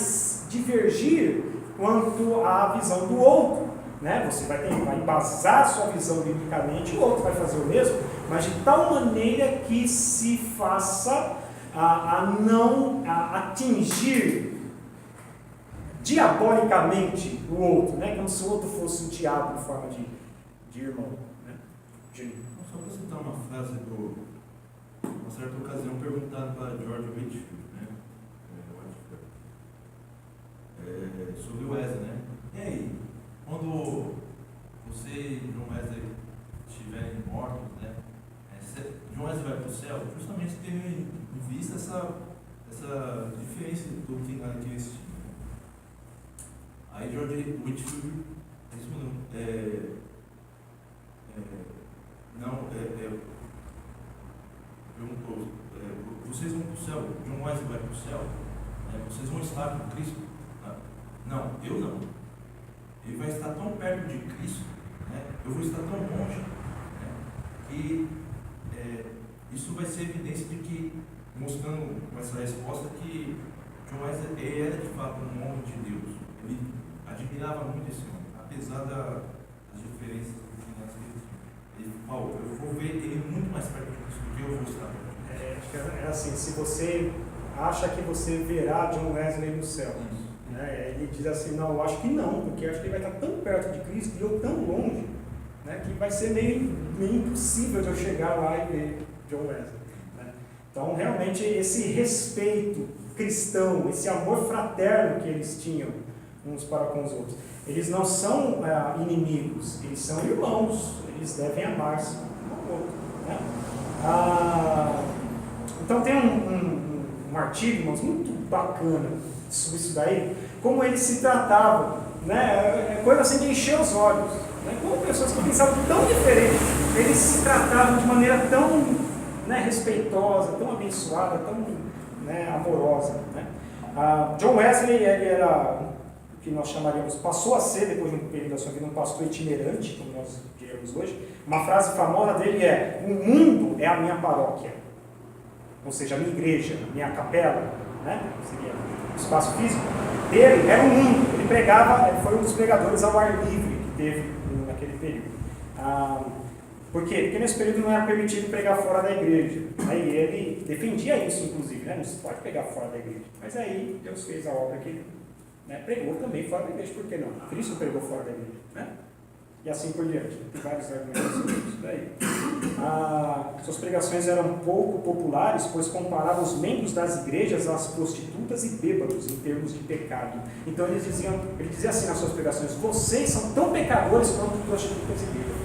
divergir quanto à visão do outro, né? Você vai embasar a sua visão biblicamente, o outro vai fazer o mesmo, mas de tal maneira que se faça a não atingir diabolicamente o outro, né? Como se o outro fosse um diabo em forma de irmão, né? Só para citar uma frase uma certa ocasião, perguntado para George Whitefield, né? Sobre o Wesley, né? E aí, quando você e John Wesley estiverem mortos, né? John Wesley vai para o céu, justamente tendo em vista essa diferença doutrinária que eles tinham. Aí George Whitefield respondeu: perguntou: vocês vão para o céu? John Wesley vai para o céu? Vocês vão estar com Cristo? Não, eu não. Ele vai estar tão perto de Cristo, né? Eu vou estar tão longe, né? Que isso vai ser evidência de que, mostrando com essa resposta, que John Wesley era de fato um homem de Deus. Ele admirava muito esse homem, apesar das diferenças que ele tinha. Ele falou: eu vou ver ele muito mais perto de Cristo do que eu vou estar perto. Acho que é assim: se você acha que você verá John Wesley no céu, né? Ele diz assim: não, eu acho que não, porque eu acho que ele vai estar tão perto de Cristo e eu tão longe, né, que vai ser meio impossível de eu chegar lá e ver John Wesley, né? Então, realmente, esse respeito cristão, esse amor fraterno que eles tinham uns para com os outros, eles não são inimigos, eles são irmãos, eles devem amar-se um ao outro, né? Então tem um artigo, irmãos, muito bacana sobre isso daí, como eles se tratavam, né? É coisa assim de encher os olhos, né? Como pessoas que pensavam tão diferente, eles se tratavam de maneira tão, né, respeitosa, tão abençoada, tão, né, amorosa, né? John Wesley, ele era o que nós chamaríamos, passou a ser, depois de um período da sua vida, um pastor itinerante, como nós diríamos hoje. Uma frase famosa dele é: o mundo é a minha paróquia, ou seja, a minha igreja, a minha capela, né? Seria o espaço físico dele, era o mundo. Ele pregava, foi um dos pregadores ao ar livre que teve naquele período. Por quê? Porque nesse período não era permitido pregar fora da igreja. Aí ele defendia isso, inclusive, né? Não se pode pregar fora da igreja. Mas aí Deus fez a obra que ele, né, pregou também fora da igreja. Por que não? Cristo pregou fora da igreja, né? E assim por diante. Tem vários argumentos sobre isso daí. Suas pregações eram pouco populares, pois comparavam os membros das igrejas às prostitutas e bêbados em termos de pecado. Então ele dizia assim nas suas pregações: vocês são tão pecadores quanto prostitutas e bêbados.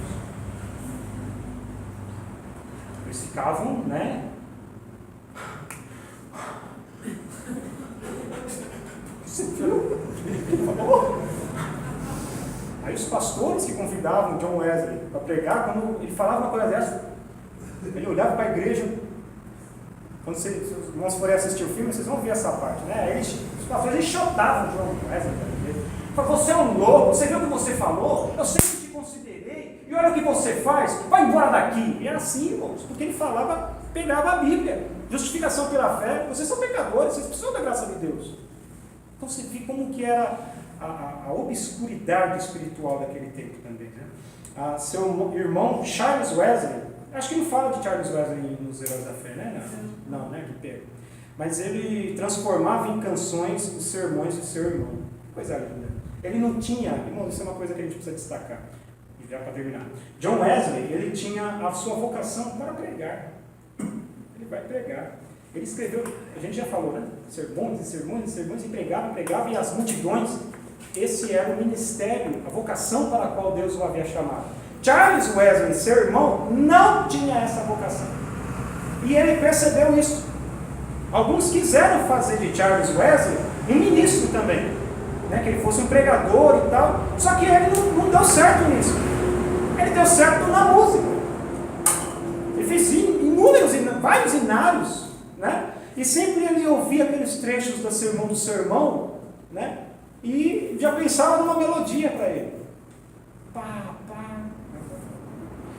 Eles ficavam, né? Você viu? Ele falou. Aí os pastores que convidavam John Wesley para pregar, quando ele falava uma coisa dessa, ele olhava para a igreja. Quando se os irmãos forem assistir o filme, vocês vão ver essa parte, né? Aí os pastores enxotavam John Wesley para a igreja. Falavam: você é um louco, você viu o que você falou? Eu sempre te considerei, e olha o que você faz, vai embora daqui. E era assim, irmãos, porque ele falava, pegava a Bíblia, justificação pela fé. Vocês são pecadores, vocês precisam da graça de Deus. Então você vê como que era a obscuridade espiritual daquele tempo também, né? Seu irmão Charles Wesley, acho que não fala de Charles Wesley nos Heróis da Fé, né? Não, né? Que pega. Mas ele transformava em canções os sermões do seu irmão. Coisa linda. Ele não tinha, irmão, isso é uma coisa que a gente precisa destacar. E já para terminar. John Wesley, ele tinha a sua vocação para pregar. Ele vai pregar. Ele escreveu, a gente já falou, né? Sermões e sermões e sermões, e pregava, e as multidões. Esse era o ministério, a vocação para a qual Deus o havia chamado. Charles Wesley, seu irmão, não tinha essa vocação. E ele percebeu isso. Alguns quiseram fazer de Charles Wesley um ministro também, né? Que ele fosse um pregador e tal. Só que ele não deu certo nisso. Ele deu certo na música. Ele fez vários inários, né? E sempre ele ouvia aqueles trechos do seu irmão, né? E já pensava numa melodia para ele. Pá, pá.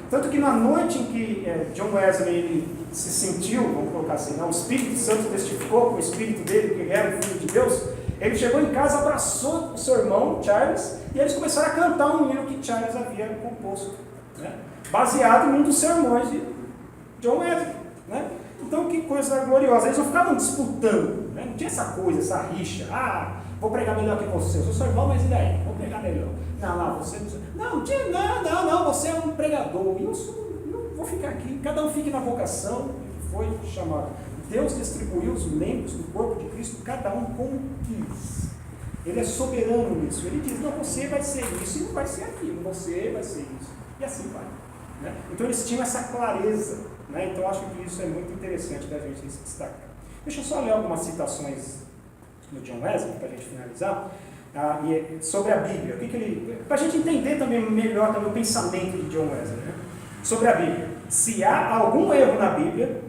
Tanto que na noite em que John Wesley ele se sentiu, vamos colocar assim, o Espírito Santo testificou com o Espírito dele que ele era o Filho de Deus, ele chegou em casa, abraçou o seu irmão, Charles, e eles começaram a cantar um hino que Charles havia composto, né? Baseado em um dos sermões de John Wesley, né? Então, que coisa gloriosa. Eles não ficavam disputando, né? Não tinha essa coisa, essa rixa. Vou pregar melhor que você. Eu sou seu irmão, mas e daí? Vou pregar melhor. Não, você não. Não, você é um pregador. E eu vou ficar aqui. Cada um fique na vocação que foi chamado. Deus distribuiu os membros do corpo de Cristo, cada um como quis. Ele é soberano nisso. Ele diz: não, você vai ser isso e não vai ser aquilo. Você vai ser isso. E assim vai, né? Então, eles tinham essa clareza, né? Então, acho que isso é muito interessante da gente se destacar. Deixa eu só ler algumas citações do John Wesley, para a gente finalizar, sobre a Bíblia. Para a gente entender também melhor também o pensamento de John Wesley, né? Sobre a Bíblia. Se há algum erro na Bíblia,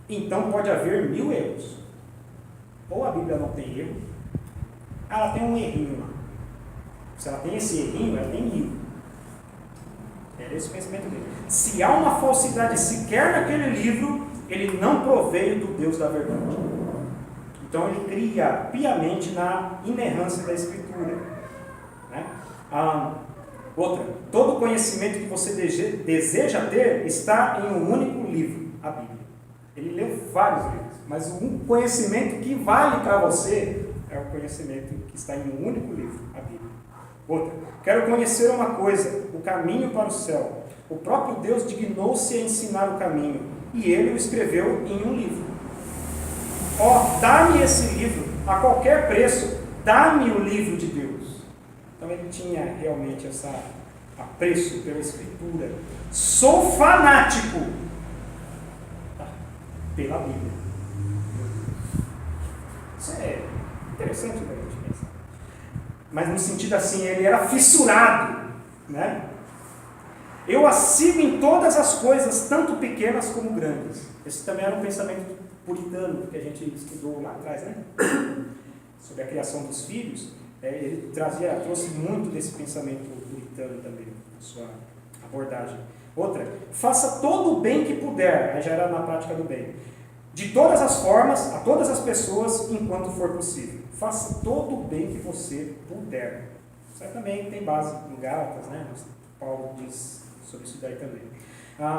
então pode haver 1000 erros. Ou a Bíblia não tem erro, ela tem um errinho lá. Se ela tem esse errinho, ela tem 1000. É esse o pensamento dele. Se há uma falsidade sequer naquele livro, ele não proveio do Deus da verdade. Então ele cria piamente na inerrância da Escritura, né? Outra, todo conhecimento que você deseja ter está em um único livro, a Bíblia. Ele leu vários livros, mas um conhecimento que vale para você é o conhecimento que está em um único livro, a Bíblia. Outra, quero conhecer uma coisa, o caminho para o céu. O próprio Deus dignou-se a ensinar o caminho, e ele o escreveu em um livro. Dá-me esse livro a qualquer preço, dá-me o livro de Deus. Então ele tinha realmente esse apreço pela Escritura. Sou fanático pela Bíblia. Isso é interessante para a gente pensar. Mas no sentido assim, ele era fissurado, né? Eu a sigo em todas as coisas, tanto pequenas como grandes. Esse também era um pensamento puritano que a gente estudou lá atrás, né? Sobre a criação dos filhos. Ele trouxe muito desse pensamento puritano também, na sua abordagem. Outra, faça todo o bem que puder, aí já era na prática do bem, de todas as formas, a todas as pessoas, enquanto for possível. Faça todo o bem que você puder. Isso aí também tem base no Gálatas, né? Paulo diz sobre isso daí também.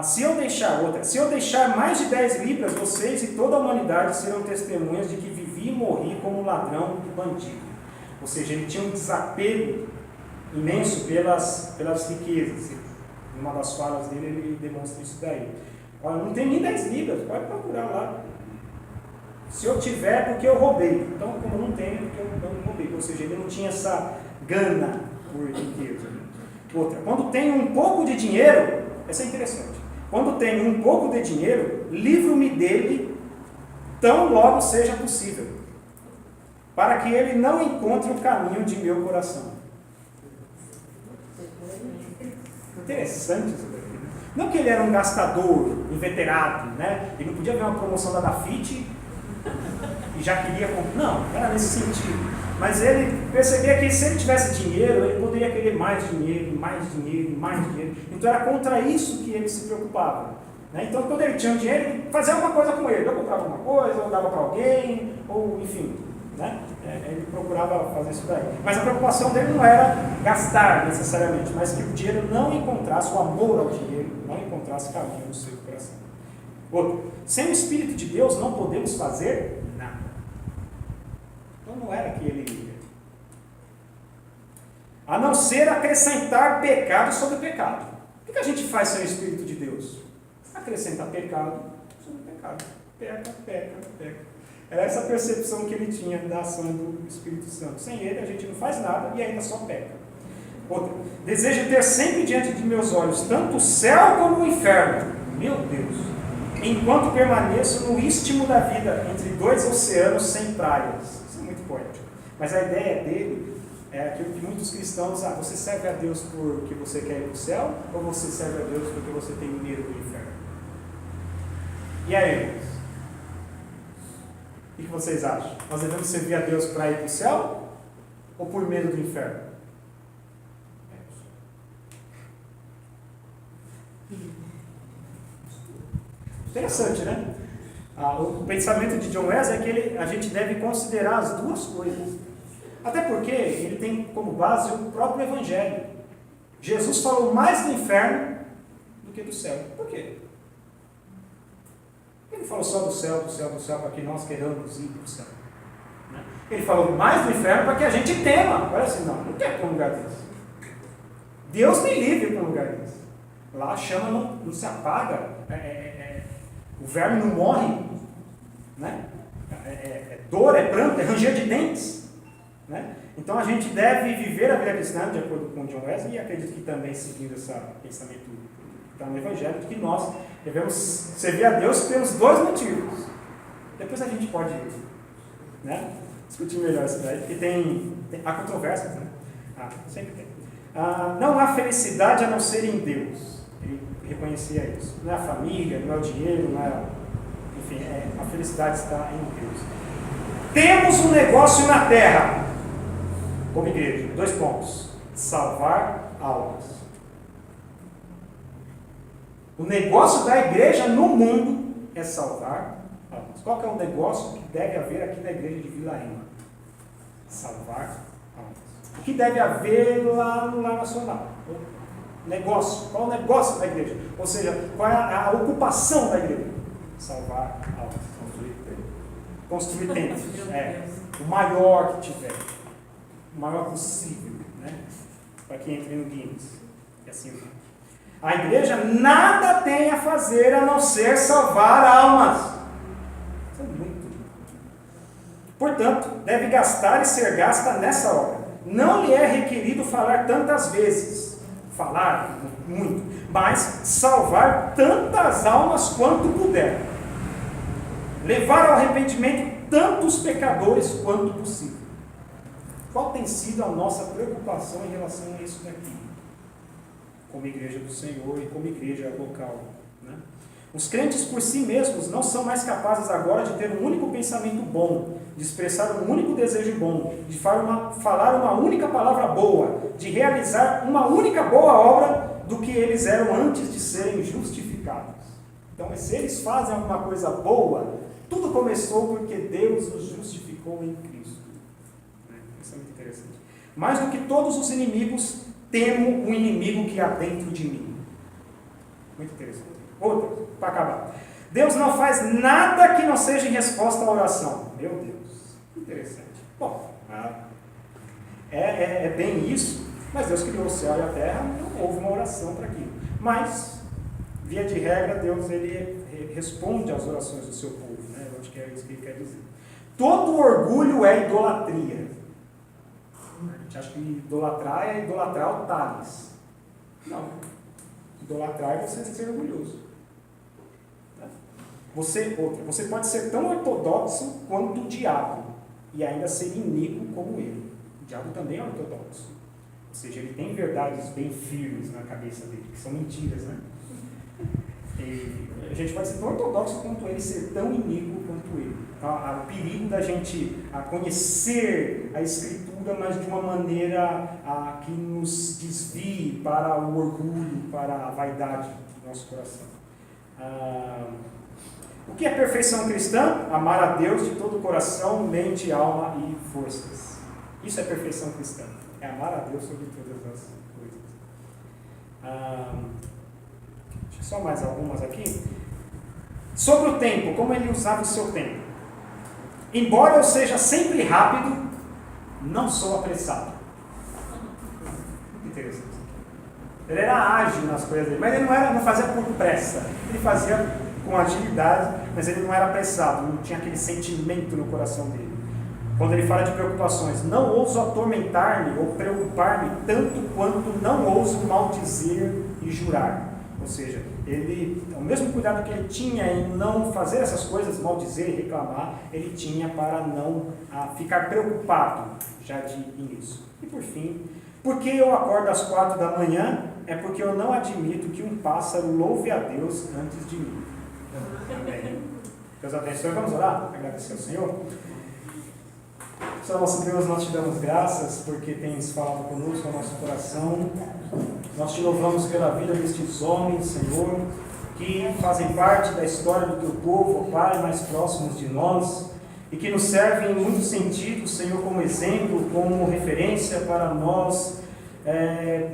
Se eu deixar mais de 10 libras, vocês e toda a humanidade serão testemunhas de que vivi e morri como ladrão e bandido. Ou seja, ele tinha um desapego imenso pelas riquezas. Em uma das falas dele, ele demonstra isso daí. Olha, não tem nem 10 libras, pode procurar lá. Se eu tiver, porque eu roubei. Então, como não tenho, porque eu não roubei. Ou seja, ele não tinha essa gana por riqueza. Outra, quando tenho um pouco de dinheiro, essa é interessante. Quando tenho um pouco de dinheiro, livro-me dele tão logo seja possível, para que ele não encontre o caminho de meu coração. Interessante isso daqui. Né? Não que ele era um gastador, inveterado, né? Ele não podia ver uma promoção da Dafit e já queria comprar. Não, era nesse sentido. Mas ele percebia que se ele tivesse dinheiro, ele poderia querer mais dinheiro, mais dinheiro, mais dinheiro. Então era contra isso que ele se preocupava. Né? Então quando ele tinha dinheiro, ele fazia alguma coisa com ele. Ou comprava alguma coisa, ou dava para alguém, ou enfim. Né? Ele procurava fazer isso daí. Mas a preocupação dele não era gastar necessariamente, mas que o dinheiro não encontrasse, o amor ao dinheiro, não encontrasse caminho no seu coração. Outro, sem o Espírito de Deus não podemos fazer nada. Então não era que ele ia. A não ser acrescentar pecado sobre pecado. O que a gente faz sem o Espírito de Deus? Acrescentar pecado sobre pecado. Peca, peca, peca. Era essa percepção que ele tinha da ação do Espírito Santo. Sem ele a gente não faz nada e ainda só peca. Outra, desejo ter sempre diante de meus olhos tanto o céu como o inferno. Meu Deus! Enquanto permaneço no istmo da vida, entre dois oceanos sem praias. Isso é muito poético. Mas a ideia dele é aquilo que muitos cristãos, você serve a Deus porque você quer ir para o céu, ou você serve a Deus porque você tem medo do inferno? E aí, irmãos? O que vocês acham? Nós devemos servir a Deus para ir para o céu, ou por medo do inferno? Interessante, né? O pensamento de John Wesley é que a gente deve considerar as duas coisas. Até porque ele tem como base o próprio Evangelho. Jesus falou mais do inferno do que do céu. Por quê? Ele falou só do céu, do céu, do céu, para que nós queiramos ir para o céu. Ele falou mais do inferno para que a gente tema. Olha assim, não quer para um lugar desse. Deus me livre para um lugar desse. Lá a chama não se apaga. O verme não morre, né? É dor, é pranto, é ranger de dentes, né? Então a gente deve viver a vida cristã de acordo com John Wesley, e acredito que também seguindo esse pensamento que está no Evangelho, de que nós devemos servir a Deus pelos dois motivos. Depois a gente pode, né, discutir melhor isso daí, porque há controvérsias, né? Sempre tem. Não há felicidade a não ser em Deus. Ele reconhecia isso. Não é a família, não é o dinheiro, não é... Enfim, a felicidade está em Deus. Temos um negócio na terra, como igreja. 2 pontos. Salvar almas. O negócio da igreja no mundo é salvar almas. Qual que é o negócio que deve haver aqui na igreja de Vila Ema? Salvar almas. O que deve haver lá no Lar Nacional? Negócio. Qual é o negócio da igreja? Ou seja, qual é a ocupação da igreja? Salvar almas. Construir templos. O maior que tiver. O maior possível. Né? Para que entre no Guinness. E assim vai. A igreja nada tem a fazer a não ser salvar almas. Isso é muito. Portanto, deve gastar e ser gasta nessa obra. Não lhe é requerido falar tantas vezes. Falar muito, mas salvar tantas almas quanto puder. Levar ao arrependimento tantos pecadores quanto possível. Qual tem sido a nossa preocupação em relação a isso daqui? Como igreja do Senhor e como igreja local. Né? Os crentes por si mesmos não são mais capazes agora de ter um único pensamento bom, de expressar um único desejo bom, de falar uma única palavra boa, de realizar uma única boa obra do que eles eram antes de serem justificados. Então, se eles fazem alguma coisa boa, tudo começou porque Deus os justificou em Cristo. Isso é muito interessante. Mais do que todos os inimigos, temo o inimigo que há dentro de mim. Muito interessante. Outra, para acabar. Deus não faz nada que não seja em resposta à oração. Meu Deus, interessante. Bom, é bem isso, Mas Deus criou o céu e a terra, não houve uma oração para aquilo. Mas, via de regra, Deus ele responde às orações do seu povo, né? Eu acho que é isso que ele quer dizer. Todo orgulho é idolatria. A gente acha que idolatrar é idolatrar o Thales. Não. Idolatrar é você ser orgulhoso. Você pode ser tão ortodoxo quanto o diabo e ainda ser iníquo como ele. O diabo também é ortodoxo. Ou seja, ele tem verdades bem firmes na cabeça dele, que são mentiras, né? E a gente pode ser tão ortodoxo quanto ele, ser tão iníquo quanto ele. Há o perigo da gente conhecer a Escritura, mas de uma maneira que nos desvie para o orgulho, para a vaidade do nosso coração. O que é perfeição cristã? Amar a Deus de todo o coração, mente, alma e forças. Isso é perfeição cristã. É amar a Deus sobre todas as coisas. Deixa eu só mais algumas aqui. Sobre o tempo, como ele usava o seu tempo. Embora eu seja sempre rápido, não sou apressado. Muito interessante. Ele era ágil nas coisas dele, mas ele não fazia por pressa. Ele fazia com agilidade, mas ele não era apressado, não tinha aquele sentimento no coração dele. Quando ele fala de preocupações, não ouso atormentar-me ou preocupar-me tanto quanto não ouso maldizer e jurar. Ou seja, o mesmo cuidado que ele tinha em não fazer essas coisas, maldizer e reclamar, ele tinha para não ficar preocupado já de início. E por fim, porque eu acordo às 4 da manhã, é porque eu não admito que um pássaro louve a Deus antes de mim. Amém. Deus abençoe. Vamos orar? Agradecer ao Senhor. Senhor nosso Deus, nós te damos graças porque tens falado conosco ao nosso coração. Nós te louvamos pela vida destes homens, Senhor, que fazem parte da história do teu povo, ó Pai, mais próximos de nós, e que nos servem em muitos sentidos, Senhor, como exemplo, como referência para nós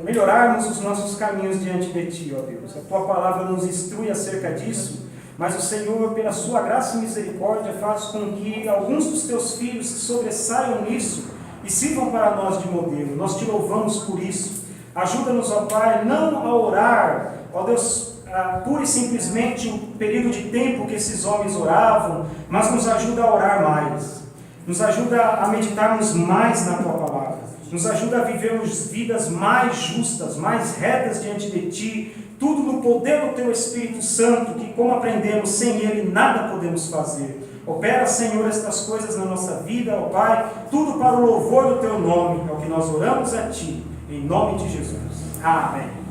melhorarmos os nossos caminhos diante de Ti, ó Deus. A Tua palavra nos instrui acerca disso, mas o Senhor, pela Sua graça e misericórdia, faz com que alguns dos Teus filhos se sobressaiam nisso e sirvam para nós de modelo. Nós Te louvamos por isso. Ajuda-nos, ó Pai, não a orar, ó Deus, pura e simplesmente o período de tempo que esses homens oravam, mas nos ajuda a orar mais. Nos ajuda a meditarmos mais na Tua palavra. Nos ajuda a vivermos vidas mais justas, mais retas diante de Ti, tudo no poder do Teu Espírito Santo, que como aprendemos, sem Ele nada podemos fazer. Opera, Senhor, estas coisas na nossa vida, ó Pai, tudo para o louvor do Teu nome, é o que nós oramos a Ti, em nome de Jesus. Amém.